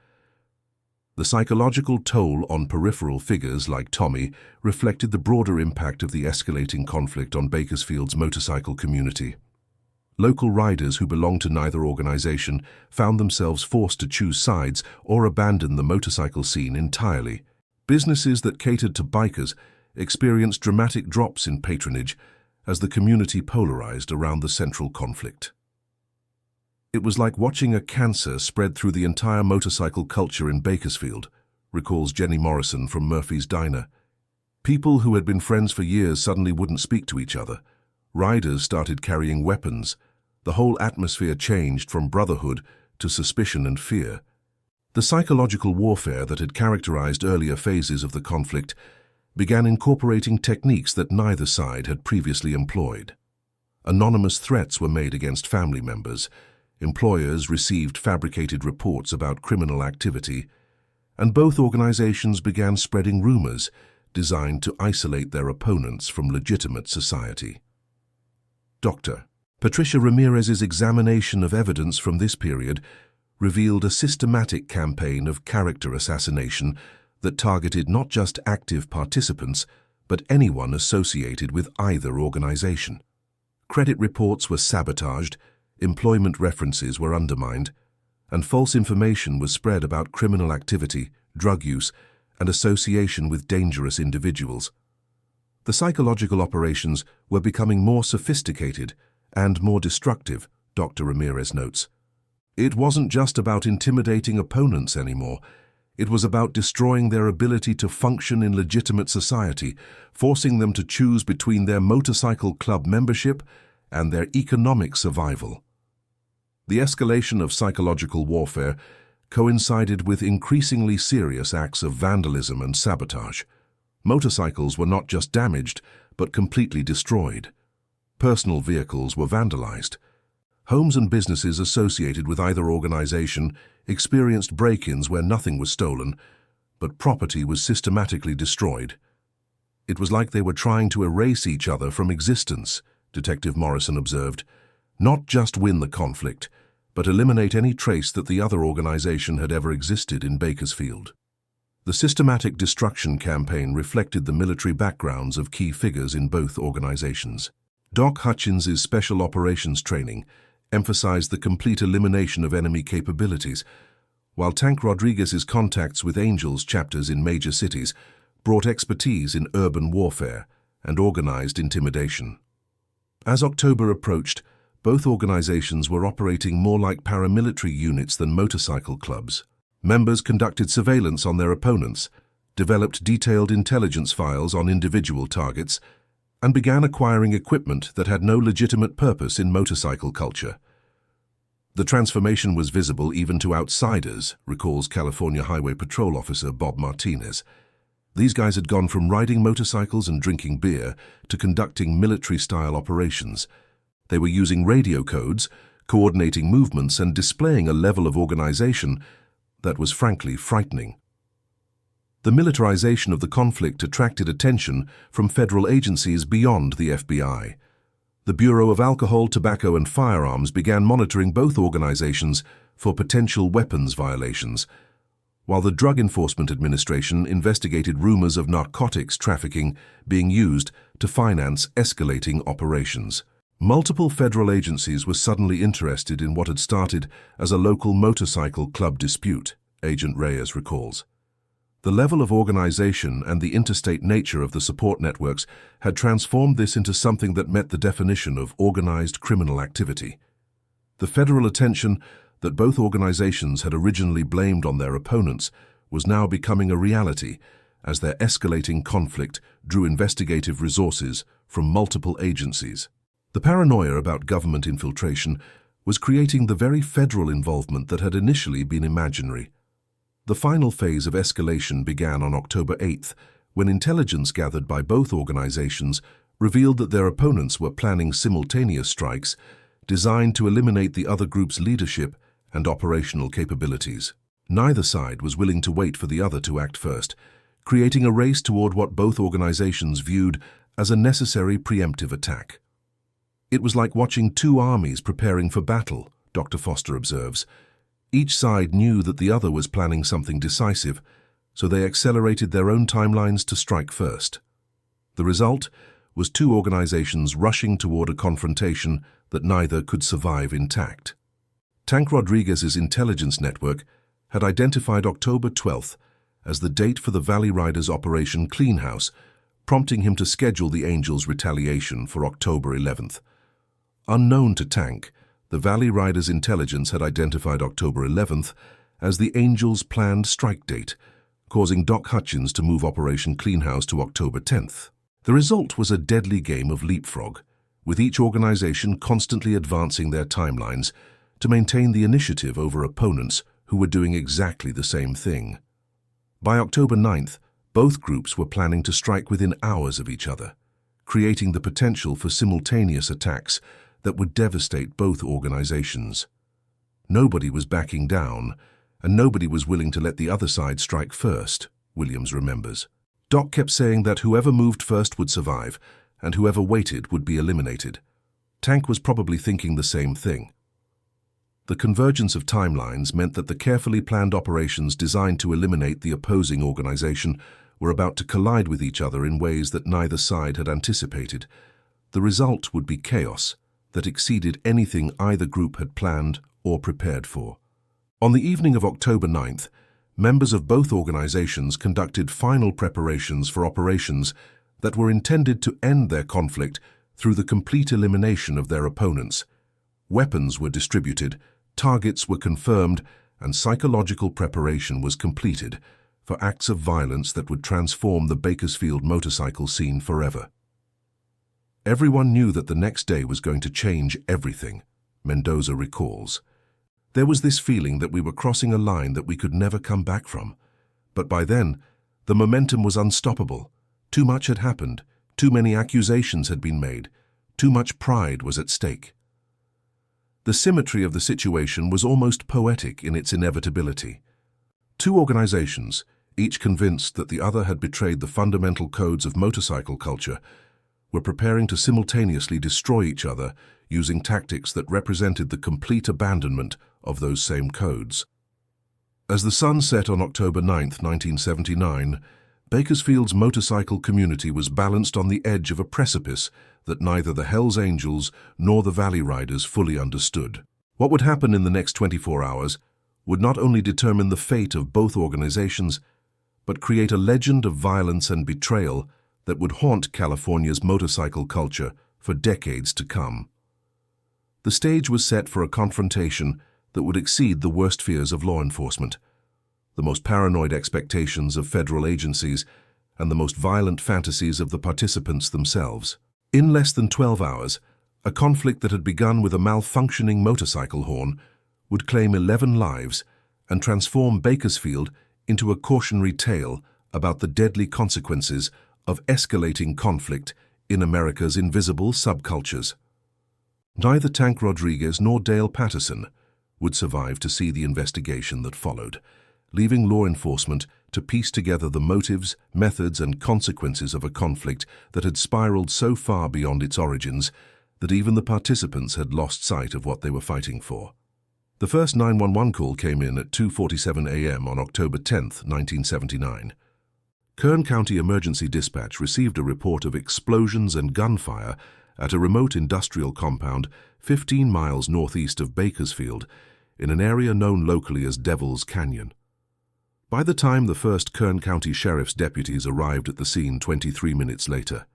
The psychological toll on peripheral figures like Tommy reflected the broader impact of the escalating conflict on Bakersfield's motorcycle community. Local riders who belonged to neither organization found themselves forced to choose sides or abandon the motorcycle scene entirely. Businesses that catered to bikers experienced dramatic drops in patronage as the community polarized around the central conflict. It was like watching a cancer spread through the entire motorcycle culture in Bakersfield, recalls Jenny Morrison from Murphy's Diner. People who had been friends for years suddenly wouldn't speak to each other. Riders started carrying weapons. The whole atmosphere changed from brotherhood to suspicion and fear. The psychological warfare that had characterized earlier phases of the conflict began incorporating techniques that neither side had previously employed. Anonymous threats were made against family members. Employers received fabricated reports about criminal activity, and both organizations began spreading rumors designed to isolate their opponents from legitimate society. Dr. Patricia Ramirez's examination of evidence from this period revealed a systematic campaign of character assassination that targeted not just active participants, but anyone associated with either organization. Credit reports were sabotaged, employment references were undermined, and false information was spread about criminal activity, drug use, and association with dangerous individuals. The psychological operations were becoming more sophisticated and more destructive, Dr. Ramirez notes. It wasn't just about intimidating opponents anymore. It was about destroying their ability to function in legitimate society, forcing them to choose between their motorcycle club membership and their economic survival. The escalation of psychological warfare coincided with increasingly serious acts of vandalism and sabotage. Motorcycles were not just damaged, but completely destroyed. Personal vehicles were vandalized. Homes and businesses associated with either organization experienced break-ins where nothing was stolen, but property was systematically destroyed. It was like they were trying to erase each other from existence, Detective Morrison observed. Not just win the conflict, but eliminate any trace that the other organization had ever existed in Bakersfield. The systematic destruction campaign reflected the military backgrounds of key figures in both organizations. Doc Hutchins's special operations training emphasized the complete elimination of enemy capabilities, while Tank Rodriguez's contacts with Angels chapters in major cities brought expertise in urban warfare and organized intimidation. As October approached, both organizations were operating more like paramilitary units than motorcycle clubs. Members conducted surveillance on their opponents, developed detailed intelligence files on individual targets, and began acquiring equipment that had no legitimate purpose in motorcycle culture. The transformation was visible even to outsiders, recalls California Highway Patrol Officer Bob Martinez. These guys had gone from riding motorcycles and drinking beer to conducting military-style operations. They were using radio codes, coordinating movements, and displaying a level of organization that was frankly frightening. The militarization of the conflict attracted attention from federal agencies beyond the FBI. The Bureau of Alcohol, Tobacco and Firearms began monitoring both organizations for potential weapons violations, while the Drug Enforcement Administration investigated rumors of narcotics trafficking being used to finance escalating operations. Multiple federal agencies were suddenly interested in what had started as a local motorcycle club dispute, Agent Reyes recalls. The level of organization and the interstate nature of the support networks had transformed this into something that met the definition of organized criminal activity. The federal attention that both organizations had originally blamed on their opponents was now becoming a reality as their escalating conflict drew investigative resources from multiple agencies. The paranoia about government infiltration was creating the very federal involvement that had initially been imaginary. The final phase of escalation began on October 8th, when intelligence gathered by both organizations revealed that their opponents were planning simultaneous strikes designed to eliminate the other group's leadership and operational capabilities. Neither side was willing to wait for the other to act first, creating a race toward what both organizations viewed as a necessary preemptive attack. It was like watching two armies preparing for battle, Dr. Foster observes. Each side knew that the other was planning something decisive, so they accelerated their own timelines to strike first. The result was two organizations rushing toward a confrontation that neither could survive intact. Tank Rodriguez's intelligence network had identified October 12th as the date for the Valley Riders' Operation Clean House, prompting him to schedule the Angels' retaliation for October 11th. Unknown to Tank, the Valley Riders' intelligence had identified October 11th as the Angels' planned strike date, causing Doc Hutchins to move Operation Clean House to October 10th. The result was a deadly game of leapfrog, with each organization constantly advancing their timelines to maintain the initiative over opponents who were doing exactly the same thing. By October 9th, both groups were planning to strike within hours of each other, creating the potential for simultaneous attacks that would devastate both organizations. Nobody was backing down, and nobody was willing to let the other side strike first, Williams remembers. Doc kept saying that whoever moved first would survive, and whoever waited would be eliminated. Tank was probably thinking the same thing. The convergence of timelines meant that the carefully planned operations designed to eliminate the opposing organization were about to collide with each other in ways that neither side had anticipated. The result would be chaos that exceeded anything either group had planned or prepared for. On the evening of October 9th, members of both organizations conducted final preparations for operations that were intended to end their conflict through the complete elimination of their opponents. Weapons were distributed, targets were confirmed, and psychological preparation was completed for acts of violence that would transform the Bakersfield motorcycle scene forever. Everyone knew that the next day was going to change everything, Mendoza recalls. There was this feeling that we were crossing a line that we could never come back from. But by then, the momentum was unstoppable. Too much had happened, too many accusations had been made, too much pride was at stake. The symmetry of the situation was almost poetic in its inevitability. Two organizations, each convinced that the other had betrayed the fundamental codes of motorcycle culture, were preparing to simultaneously destroy each other using tactics that represented the complete abandonment of those same codes. As the sun set on October 9, 1979, Bakersfield's motorcycle community was balanced on the edge of a precipice that neither the Hells Angels nor the Valley Riders fully understood. What would happen in the next 24 hours would not only determine the fate of both organizations, but create a legend of violence and betrayal that would haunt California's motorcycle culture for decades to come. The stage was set for a confrontation that would exceed the worst fears of law enforcement, the most paranoid expectations of federal agencies, and the most violent fantasies of the participants themselves. In less than 12 hours, a conflict that had begun with a malfunctioning motorcycle horn would claim 11 lives and transform Bakersfield into a cautionary tale about the deadly consequences of escalating conflict in America's invisible subcultures. Neither Tank Rodriguez nor Dale Patterson would survive to see the investigation that followed, leaving law enforcement to piece together the motives, methods, and consequences of a conflict that had spiraled so far beyond its origins that even the participants had lost sight of what they were fighting for. The first 911 call came in at 2:47 a.m. on October 10, 1979. Kern County Emergency Dispatch received a report of explosions and gunfire at a remote industrial compound 15 miles northeast of Bakersfield, in an area known locally as Devil's Canyon. By the time the first Kern County Sheriff's deputies arrived at the scene 23 minutes later,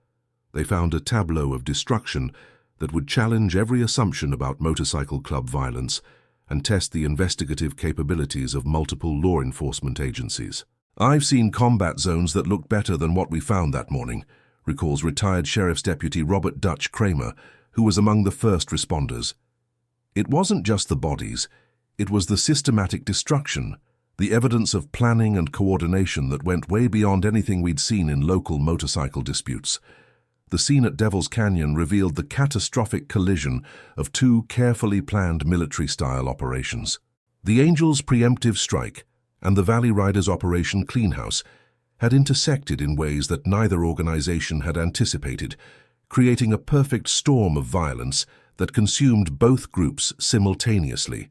they found a tableau of destruction that would challenge every assumption about motorcycle club violence and test the investigative capabilities of multiple law enforcement agencies. "I've seen combat zones that look better than what we found that morning," recalls retired Sheriff's Deputy Robert Dutch Kramer, who was among the first responders. "It wasn't just the bodies, it was the systematic destruction, the evidence of planning and coordination that went way beyond anything we'd seen in local motorcycle disputes. The scene at Devil's Canyon revealed the catastrophic collision of two carefully planned military-style operations. The Angels' preemptive strike and the Valley Riders' Operation Cleanhouse had intersected in ways that neither organization had anticipated, creating a perfect storm of violence that consumed both groups simultaneously.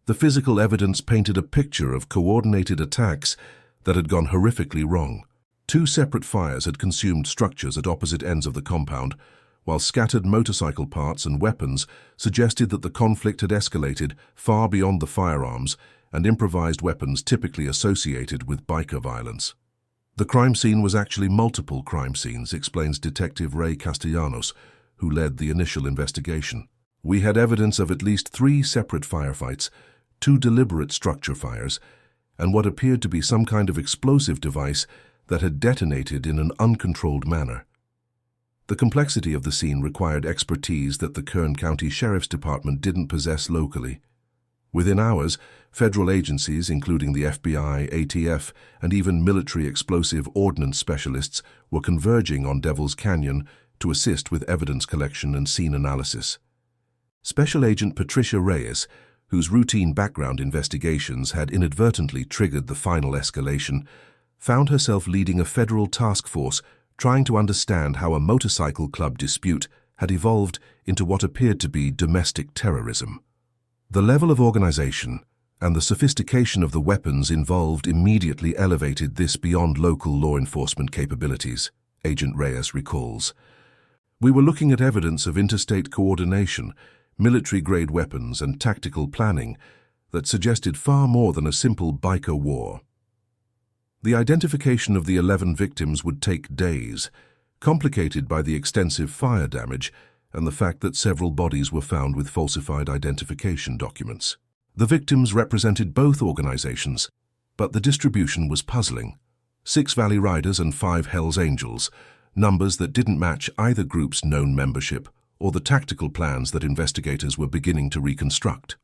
The physical evidence painted a picture of coordinated attacks that had gone horrifically wrong. Two separate fires had consumed structures at opposite ends of the compound, while scattered motorcycle parts and weapons suggested that the conflict had escalated far beyond the firearms and improvised weapons typically associated with biker violence. "The crime scene was actually multiple crime scenes," explains Detective Ray Castellanos, who led the initial investigation. "We had evidence of at least 3 separate firefights, 2 deliberate structure fires, and what appeared to be some kind of explosive device that had detonated in an uncontrolled manner." The complexity of the scene required expertise that the Kern County Sheriff's Department didn't possess locally. Within hours, federal agencies, including the FBI, ATF, and even military explosive ordnance specialists, were converging on Devil's Canyon to assist with evidence collection and scene analysis. Special Agent Patricia Reyes, whose routine background investigations had inadvertently triggered the final escalation, found herself leading a federal task force trying to understand how a motorcycle club dispute had evolved into what appeared to be domestic terrorism. The level of organization and the sophistication of the weapons involved immediately elevated this beyond local law enforcement capabilities, Agent Reyes recalls. "We were looking at evidence of interstate coordination, military-grade weapons, and tactical planning that suggested far more than a simple biker war." The identification of the 11 victims would take days, complicated by the extensive fire damage and the fact that several bodies were found with falsified identification documents. The victims represented both organizations, but the distribution was puzzling. 6 Valley Riders and 5 Hells Angels, numbers that didn't match either group's known membership or the tactical plans that investigators were beginning to reconstruct.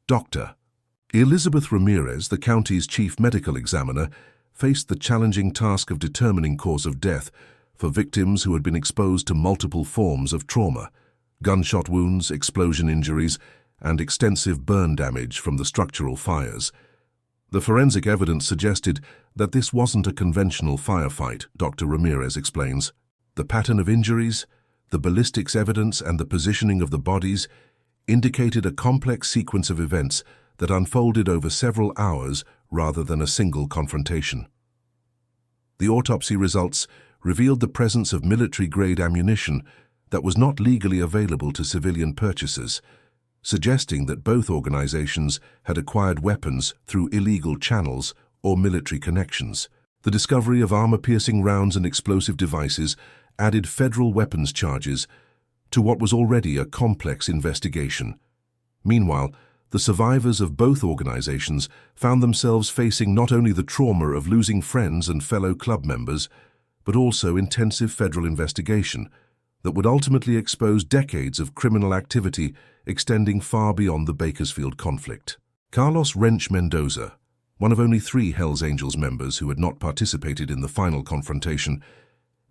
Dr. Elizabeth Ramirez, the county's chief medical examiner, faced the challenging task of determining cause of death for victims who had been exposed to multiple forms of trauma, gunshot wounds, explosion injuries, and extensive burn damage from the structural fires. The forensic evidence suggested that this wasn't a conventional firefight, Dr. Ramirez explains. The pattern of injuries, the ballistics evidence, and the positioning of the bodies indicated a complex sequence of events that unfolded over several hours rather than a single confrontation. The autopsy results revealed the presence of military-grade ammunition that was not legally available to civilian purchasers, suggesting that both organizations had acquired weapons through illegal channels or military connections. The discovery of armor-piercing rounds and explosive devices added federal weapons charges to what was already a complex investigation. Meanwhile, the survivors of both organizations found themselves facing not only the trauma of losing friends and fellow club members, but also intensive federal investigation that would ultimately expose decades of criminal activity extending far beyond the Bakersfield conflict. Carlos Wrench Mendoza, one of only 3 Hells Angels members who had not participated in the final confrontation,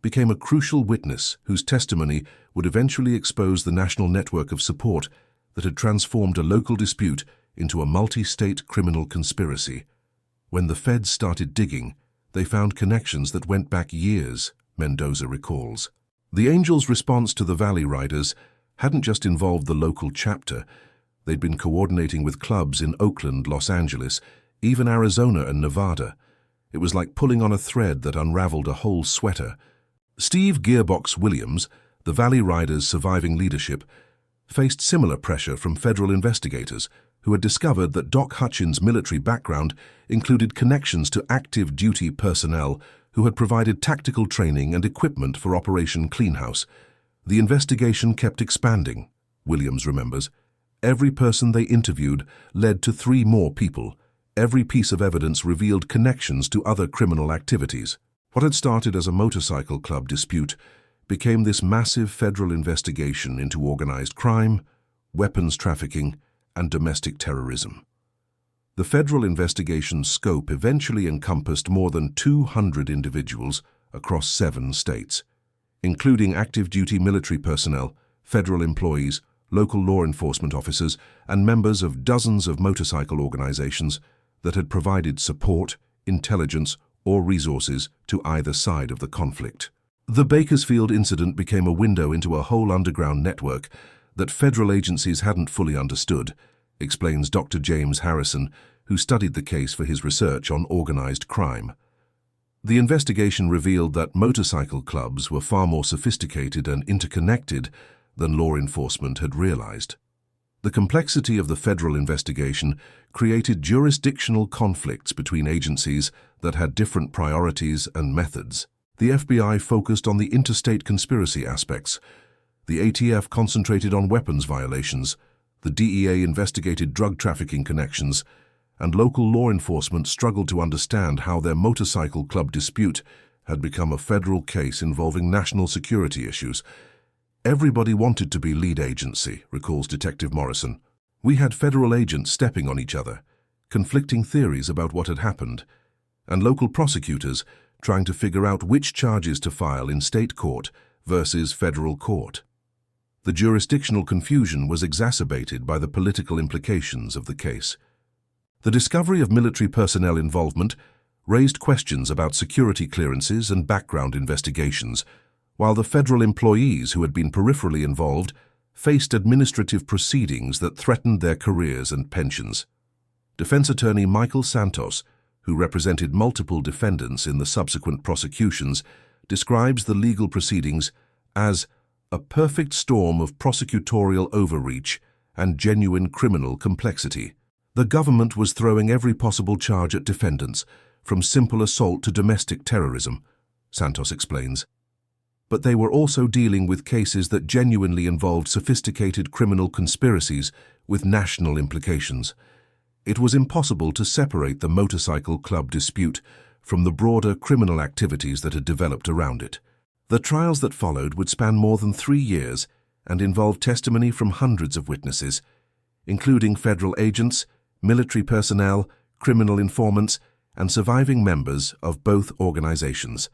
became a crucial witness whose testimony would eventually expose the national network of support that had transformed a local dispute into a multi-state criminal conspiracy. When the feds started digging, they found connections that went back years, Mendoza recalls. The Angels' response to the Valley Riders hadn't just involved the local chapter. They'd been coordinating with clubs in Oakland, Los Angeles, even Arizona and Nevada. It was like pulling on a thread that unraveled a whole sweater. Steve "Gearbox" Williams, the Valley Riders' surviving leadership, faced similar pressure from federal investigators who had discovered that Doc Hutchins' military background included connections to active duty personnel who had provided tactical training and equipment for Operation Cleanhouse. The investigation kept expanding, Williams remembers. Every person they interviewed led to 3 more people. Every piece of evidence revealed connections to other criminal activities. What had started as a motorcycle club dispute became this massive federal investigation into organized crime, weapons trafficking, and domestic terrorism. The federal investigation's scope eventually encompassed more than 200 individuals across 7 states, including active-duty military personnel, federal employees, local law enforcement officers, and members of dozens of motorcycle organizations that had provided support, intelligence, or resources to either side of the conflict. The Bakersfield incident became a window into a whole underground network that federal agencies hadn't fully understood, explains Dr. James Harrison, who studied the case for his research on organized crime. The investigation revealed that motorcycle clubs were far more sophisticated and interconnected than law enforcement had realized. The complexity of the federal investigation created jurisdictional conflicts between agencies that had different priorities and methods. The FBI focused on the interstate conspiracy aspects. The ATF concentrated on weapons violations. The DEA investigated drug trafficking connections, and local law enforcement struggled to understand how their motorcycle club dispute had become a federal case involving national security issues. Everybody wanted to be lead agency, recalls Detective Morrison. We had federal agents stepping on each other, conflicting theories about what had happened, and local prosecutors trying to figure out which charges to file in state court versus federal court. The jurisdictional confusion was exacerbated by the political implications of the case. The discovery of military personnel involvement raised questions about security clearances and background investigations, while the federal employees who had been peripherally involved faced administrative proceedings that threatened their careers and pensions. Defense attorney Michael Santos, who represented multiple defendants in the subsequent prosecutions, describes the legal proceedings as a perfect storm of prosecutorial overreach and genuine criminal complexity. The government was throwing every possible charge at defendants, from simple assault to domestic terrorism, Santos explains. But they were also dealing with cases that genuinely involved sophisticated criminal conspiracies with national implications. It was impossible to separate the motorcycle club dispute from the broader criminal activities that had developed around it. The trials that followed would span more than 3 years and involve testimony from hundreds of witnesses, including federal agents, military personnel, criminal informants, and surviving members of both organizations.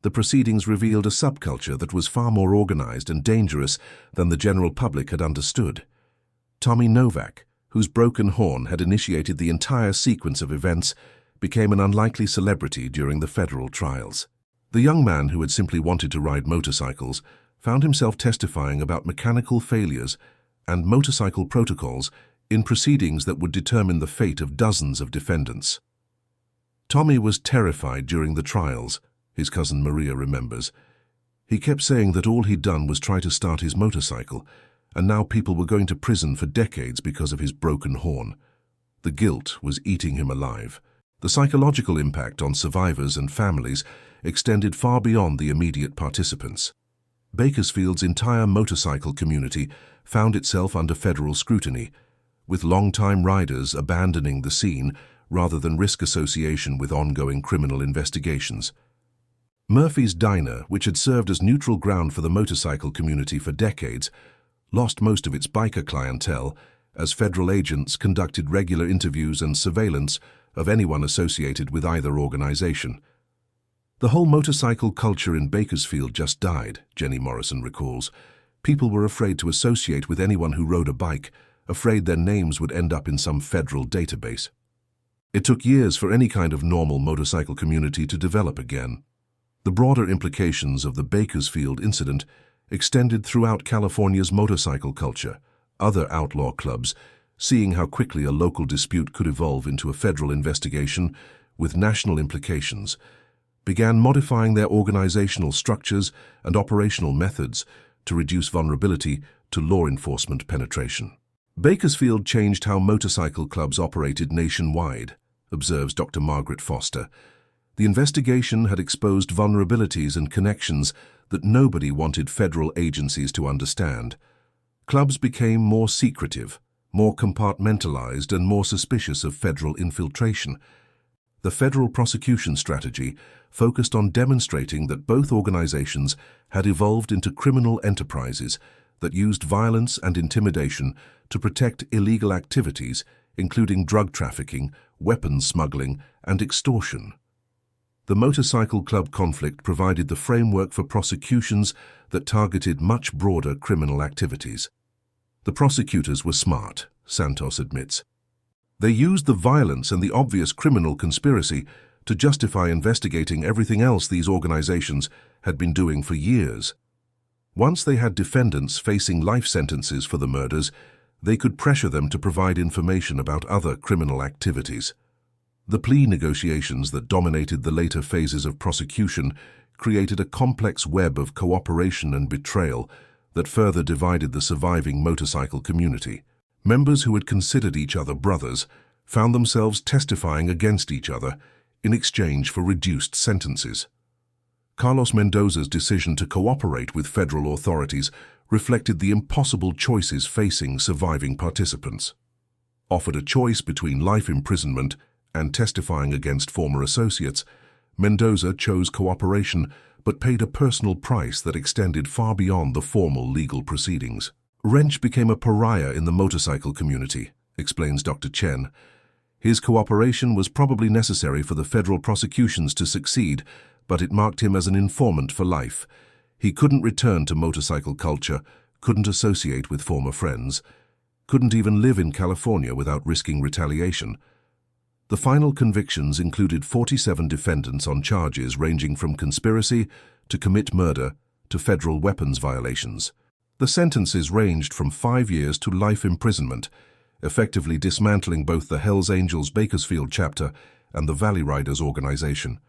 The proceedings revealed a subculture that was far more organized and dangerous than the general public had understood. Tommy Novak, whose broken horn had initiated the entire sequence of events, became an unlikely celebrity during the federal trials. The young man who had simply wanted to ride motorcycles found himself testifying about mechanical failures and motorcycle protocols in proceedings that would determine the fate of dozens of defendants. Tommy was terrified during the trials, his cousin Maria remembers. He kept saying that all he'd done was try to start his motorcycle, and now people were going to prison for decades because of his broken horn. The guilt was eating him alive. The psychological impact on survivors and families extended far beyond the immediate participants. Bakersfield's entire motorcycle community found itself under federal scrutiny, with longtime riders abandoning the scene rather than risk association with ongoing criminal investigations. Murphy's Diner, which had served as neutral ground for the motorcycle community for decades, lost most of its biker clientele as federal agents conducted regular interviews and surveillance of anyone associated with either organization. The whole motorcycle culture in Bakersfield just died, Jenny Morrison recalls. People were afraid to associate with anyone who rode a bike, afraid their names would end up in some federal database. It took years for any kind of normal motorcycle community to develop again. The broader implications of the Bakersfield incident extended throughout California's motorcycle culture. Other outlaw clubs, seeing how quickly a local dispute could evolve into a federal investigation with national implications, began modifying their organizational structures and operational methods to reduce vulnerability to law enforcement penetration. Bakersfield changed how motorcycle clubs operated nationwide, observes Dr. Margaret Foster. The investigation had exposed vulnerabilities and connections that nobody wanted federal agencies to understand. Clubs became more secretive, more compartmentalized, and more suspicious of federal infiltration. The federal prosecution strategy focused on demonstrating that both organizations had evolved into criminal enterprises that used violence and intimidation to protect illegal activities, including drug trafficking, weapons smuggling, and extortion. The motorcycle club conflict provided the framework for prosecutions that targeted much broader criminal activities. The prosecutors were smart, Santos admits. They used the violence and the obvious criminal conspiracy to justify investigating everything else these organizations had been doing for years. Once they had defendants facing life sentences for the murders, they could pressure them to provide information about other criminal activities. The plea negotiations that dominated the later phases of prosecution created a complex web of cooperation and betrayal that further divided the surviving motorcycle community. Members who had considered each other brothers found themselves testifying against each other in exchange for reduced sentences. Carlos Mendoza's decision to cooperate with federal authorities reflected the impossible choices facing surviving participants. Offered a choice between life imprisonment and testifying against former associates, Mendoza chose cooperation but paid a personal price that extended far beyond the formal legal proceedings. Wrench became a pariah in the motorcycle community, explains Dr. Chen. His cooperation was probably necessary for the federal prosecutions to succeed, but it marked him as an informant for life. He couldn't return to motorcycle culture, couldn't associate with former friends, couldn't even live in California without risking retaliation. The final convictions included 47 defendants on charges ranging from conspiracy to commit murder to federal weapons violations. The sentences ranged from 5 years to life imprisonment, effectively dismantling both the Hells Angels Bakersfield chapter and the Valley Riders organization.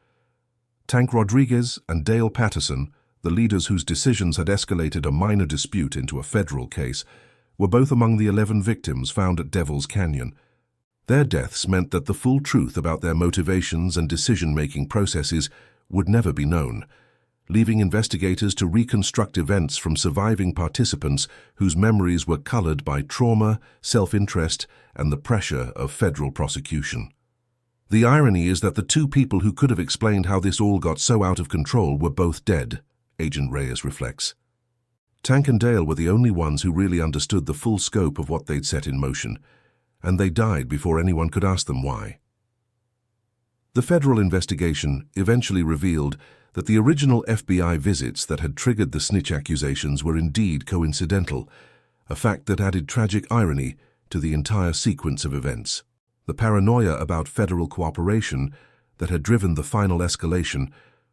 Tank Rodriguez and Dale Patterson, the leaders whose decisions had escalated a minor dispute into a federal case, were both among the 11 victims found at Devil's Canyon. Their deaths meant that the full truth about their motivations and decision-making processes would never be known, leaving investigators to reconstruct events from surviving participants whose memories were colored by trauma, self-interest, and the pressure of federal prosecution. The irony is that the two people who could have explained how this all got so out of control were both dead, Agent Reyes reflects. Tank and Dale were the only ones who really understood the full scope of what they'd set in motion, and they died before anyone could ask them why. The federal investigation eventually revealed that the original FBI visits that had triggered the snitch accusations were indeed coincidental, a fact that added tragic irony to the entire sequence of events. The paranoia about federal cooperation that had driven the final escalation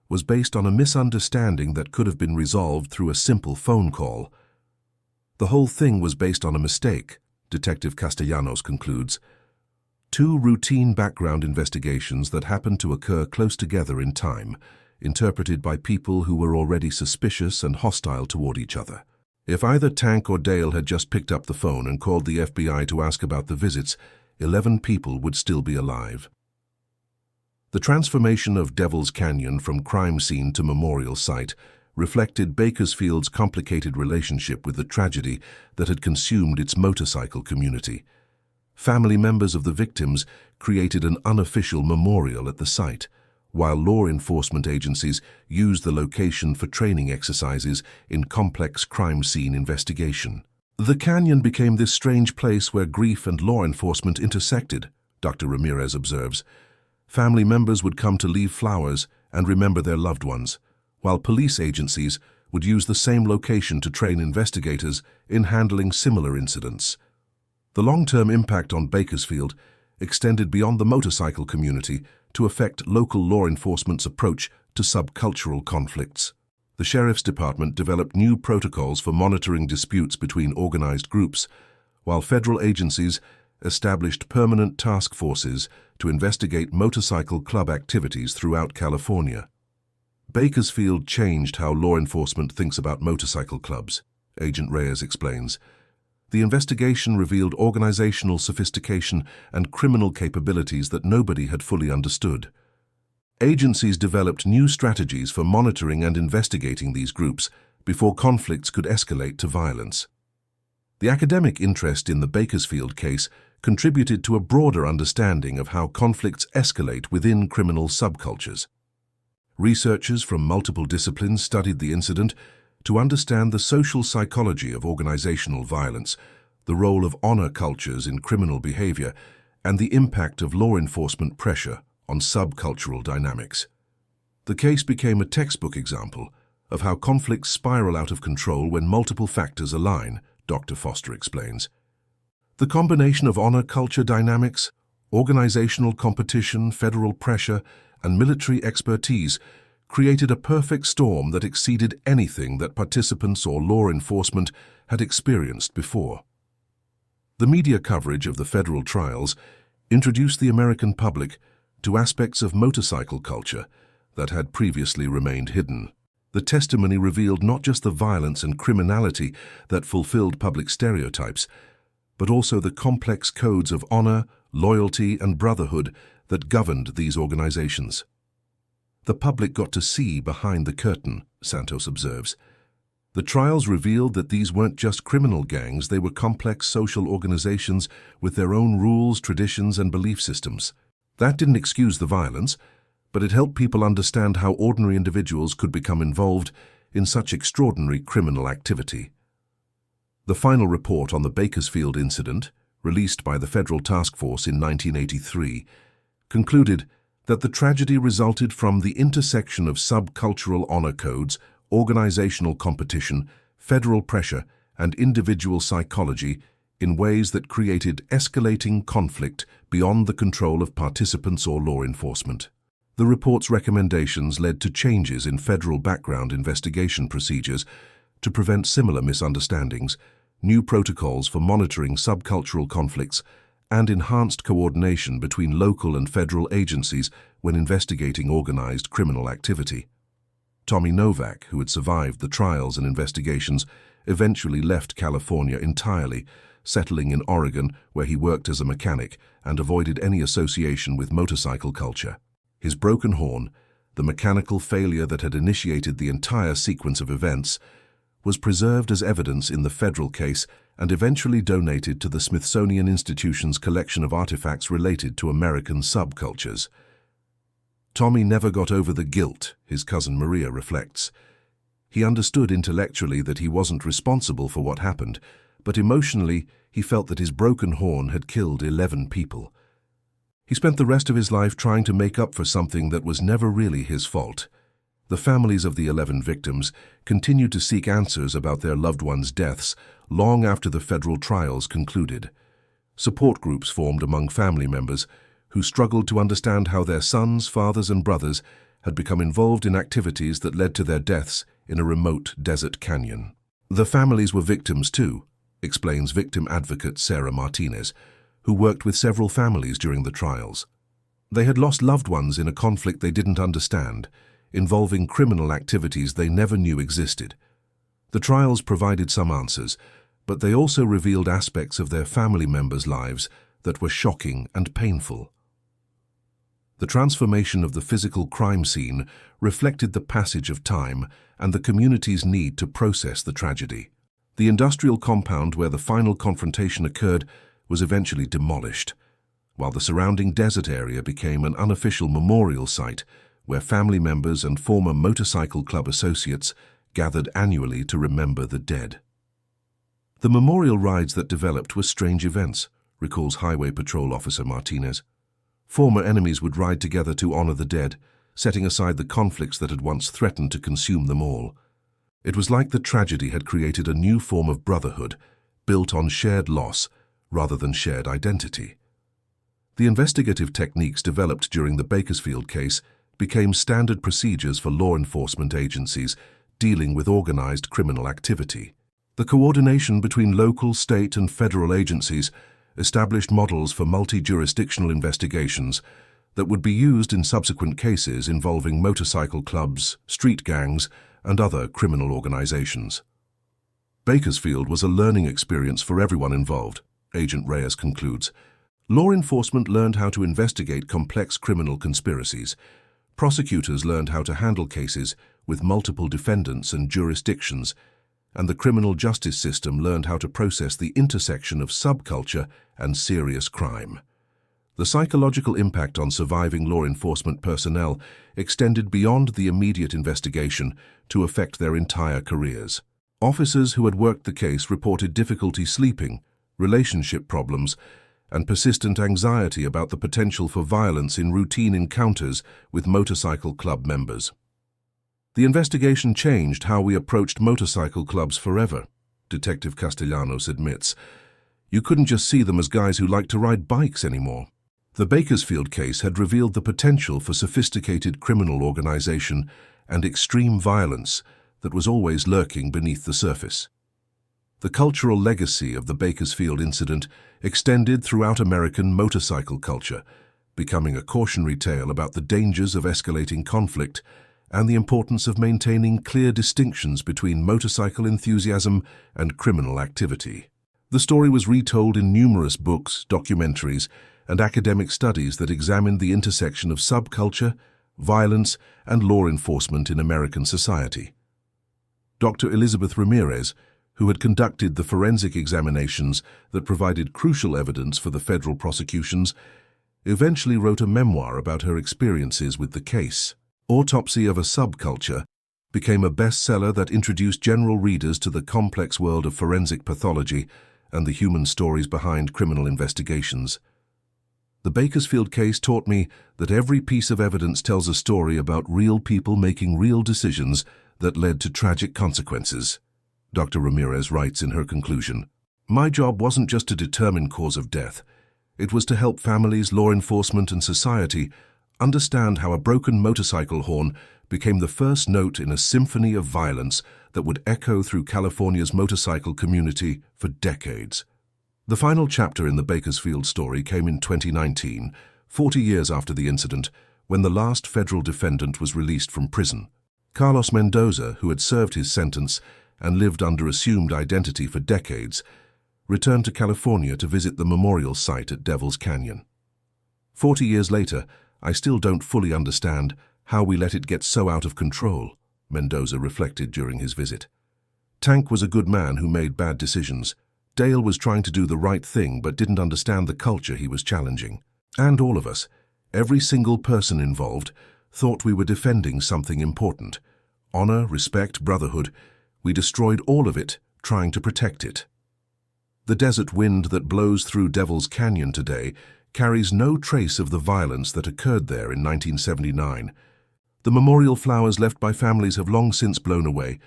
was based on a misunderstanding that could have been resolved through a simple phone call. The whole thing was based on a mistake, Detective Castellanos concludes. Two routine background investigations that happened to occur close together in time, interpreted by people who were already suspicious and hostile toward each other. If either Tank or Dale had just picked up the phone and called the FBI to ask about the visits, 11 people would still be alive. The transformation of Devil's Canyon from crime scene to memorial site reflected Bakersfield's complicated relationship with the tragedy that had consumed its motorcycle community. Family members of the victims created an unofficial memorial at the site, while law enforcement agencies used the location for training exercises in complex crime scene investigation. The canyon became this strange place where grief and law enforcement intersected, Dr. Ramirez observes. Family members would come to leave flowers and remember their loved ones, while police agencies would use the same location to train investigators in handling similar incidents. The long-term impact on Bakersfield extended beyond the motorcycle community to affect local law enforcement's approach to subcultural conflicts. The Sheriff's Department developed new protocols for monitoring disputes between organized groups, while federal agencies established permanent task forces to investigate motorcycle club activities throughout California. Bakersfield changed how law enforcement thinks about motorcycle clubs, Agent Reyes explains. The investigation revealed organizational sophistication and criminal capabilities that nobody had fully understood. Agencies developed new strategies for monitoring and investigating these groups before conflicts could escalate to violence. The academic interest in the Bakersfield case contributed to a broader understanding of how conflicts escalate within criminal subcultures. Researchers from multiple disciplines studied the incident to understand the social psychology of organizational violence, the role of honor cultures in criminal behavior, and the impact of law enforcement pressure on subcultural dynamics. The case became a textbook example of how conflicts spiral out of control when multiple factors align, Dr. Foster explains. The combination of honor culture dynamics, organizational competition, federal pressure, and military expertise created a perfect storm that exceeded anything that participants or law enforcement had experienced before. The media coverage of the federal trials introduced the American public to aspects of motorcycle culture that had previously remained hidden. The testimony revealed not just the violence and criminality that fulfilled public stereotypes, but also the complex codes of honor, loyalty, and brotherhood that governed these organizations. The public got to see behind the curtain, Santos observes. The trials revealed that these weren't just criminal gangs, they were complex social organizations with their own rules, traditions, and belief systems. That didn't excuse the violence, but it helped people understand how ordinary individuals could become involved in such extraordinary criminal activity. The final report on the Bakersfield incident, released by the Federal Task Force in 1983, concluded that the tragedy resulted from the intersection of subcultural honor codes, organizational competition, federal pressure, and individual psychology in ways that created escalating conflict beyond the control of participants or law enforcement. The report's recommendations led to changes in federal background investigation procedures to prevent similar misunderstandings, new protocols for monitoring subcultural conflicts, and enhanced coordination between local and federal agencies when investigating organized criminal activity. Tommy Novak, who had survived the trials and investigations, eventually left California entirely, settling in Oregon where he worked as a mechanic and avoided any association with motorcycle culture. His broken horn, the mechanical failure that had initiated the entire sequence of events, was preserved as evidence in the federal case and eventually donated to the Smithsonian Institution's collection of artifacts related to American subcultures. Tommy never got over the guilt, his cousin Maria reflects. He understood intellectually that he wasn't responsible for what happened, but emotionally he felt that his broken horn had killed 11 people. He spent the rest of his life trying to make up for something that was never really his fault. The families of the 11 victims continued to seek answers about their loved ones' deaths long after the federal trials concluded. Support groups formed among family members who struggled to understand how their sons, fathers, and brothers had become involved in activities that led to their deaths in a remote desert canyon. The families were victims too, explains victim advocate Sarah Martinez, who worked with several families during the trials. They had lost loved ones in a conflict they didn't understand, involving criminal activities they never knew existed. The trials provided some answers, but they also revealed aspects of their family members' lives that were shocking and painful. The transformation of the physical crime scene reflected the passage of time and the community's need to process the tragedy. The industrial compound where the final confrontation occurred was eventually demolished, while the surrounding desert area became an unofficial memorial site where family members and former motorcycle club associates gathered annually to remember the dead. The memorial rides that developed were strange events, recalls Highway Patrol Officer Martinez. Former enemies would ride together to honor the dead, setting aside the conflicts that had once threatened to consume them all. It was like the tragedy had created a new form of brotherhood, built on shared loss rather than shared identity. The investigative techniques developed during the Bakersfield case became standard procedures for law enforcement agencies, dealing with organized criminal activity. The coordination between local, state, and federal agencies established models for multi-jurisdictional investigations that would be used in subsequent cases involving motorcycle clubs, street gangs, and other criminal organizations. Bakersfield was a learning experience for everyone involved, Agent Reyes concludes. Law enforcement learned how to investigate complex criminal conspiracies. Prosecutors learned how to handle cases with multiple defendants and jurisdictions, and the criminal justice system learned how to process the intersection of subculture and serious crime. The psychological impact on surviving law enforcement personnel extended beyond the immediate investigation to affect their entire careers. Officers who had worked the case reported difficulty sleeping, relationship problems, and persistent anxiety about the potential for violence in routine encounters with motorcycle club members. The investigation changed how we approached motorcycle clubs forever, Detective Castellanos admits. You couldn't just see them as guys who liked to ride bikes anymore. The Bakersfield case had revealed the potential for sophisticated criminal organization and extreme violence that was always lurking beneath the surface. The cultural legacy of the Bakersfield incident extended throughout American motorcycle culture, becoming a cautionary tale about the dangers of escalating conflict and the importance of maintaining clear distinctions between motorcycle enthusiasm and criminal activity. The story was retold in numerous books, documentaries, and academic studies that examined the intersection of subculture, violence, and law enforcement in American society. Dr. Elizabeth Ramirez, who had conducted the forensic examinations that provided crucial evidence for the federal prosecutions, eventually wrote a memoir about her experiences with the case. Autopsy of a Subculture became a bestseller that introduced general readers to the complex world of forensic pathology and the human stories behind criminal investigations. The Bakersfield case taught me that every piece of evidence tells a story about real people making real decisions that led to tragic consequences. Dr. Ramirez writes in her conclusion, "My job wasn't just to determine cause of death. It was to help families, law enforcement, and society understand how a broken motorcycle horn became the first note in a symphony of violence that would echo through California's motorcycle community for decades." The final chapter in the Bakersfield story came in 2019, 40 years after the incident, when the last federal defendant was released from prison. Carlos Mendoza, who had served his sentence and lived under assumed identity for decades, returned to California to visit the memorial site at Devil's Canyon. 40 years later, I still don't fully understand how we let it get so out of control, Mendoza reflected during his visit. Tank was a good man who made bad decisions. Dale was trying to do the right thing but didn't understand the culture he was challenging. And all of us, every single person involved, thought we were defending something important. Honor, respect, brotherhood. We destroyed all of it, trying to protect it. The desert wind that blows through Devil's Canyon today carries no trace of the violence that occurred there in 1979. The memorial flowers left by families have long since blown away.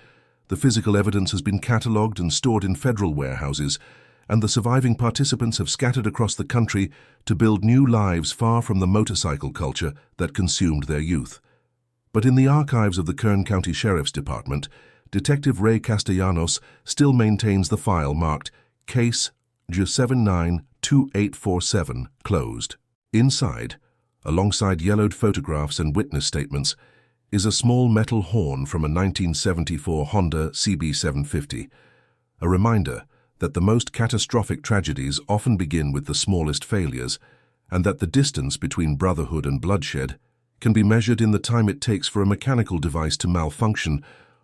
The physical evidence has been catalogued and stored in federal warehouses, and the surviving participants have scattered across the country to build new lives far from the motorcycle culture that consumed their youth. But in the archives of the Kern County Sheriff's Department, Detective Ray Castellanos still maintains the file marked Case J792847 closed. Inside, alongside yellowed photographs and witness statements, is a small metal horn from a 1974 Honda CB750, a reminder that the most catastrophic tragedies often begin with the smallest failures, and that the distance between brotherhood and bloodshed can be measured in the time it takes for a mechanical device to malfunction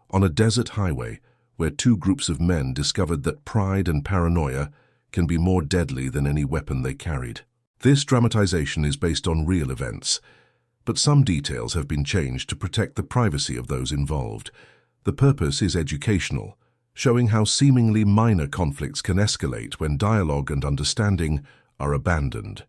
on a desert highway where two groups of men discovered that pride and paranoia can be more deadly than any weapon they carried. This dramatization is based on real events, but some details have been changed to protect the privacy of those involved. The purpose is educational, showing how seemingly minor conflicts can escalate when dialogue and understanding are abandoned.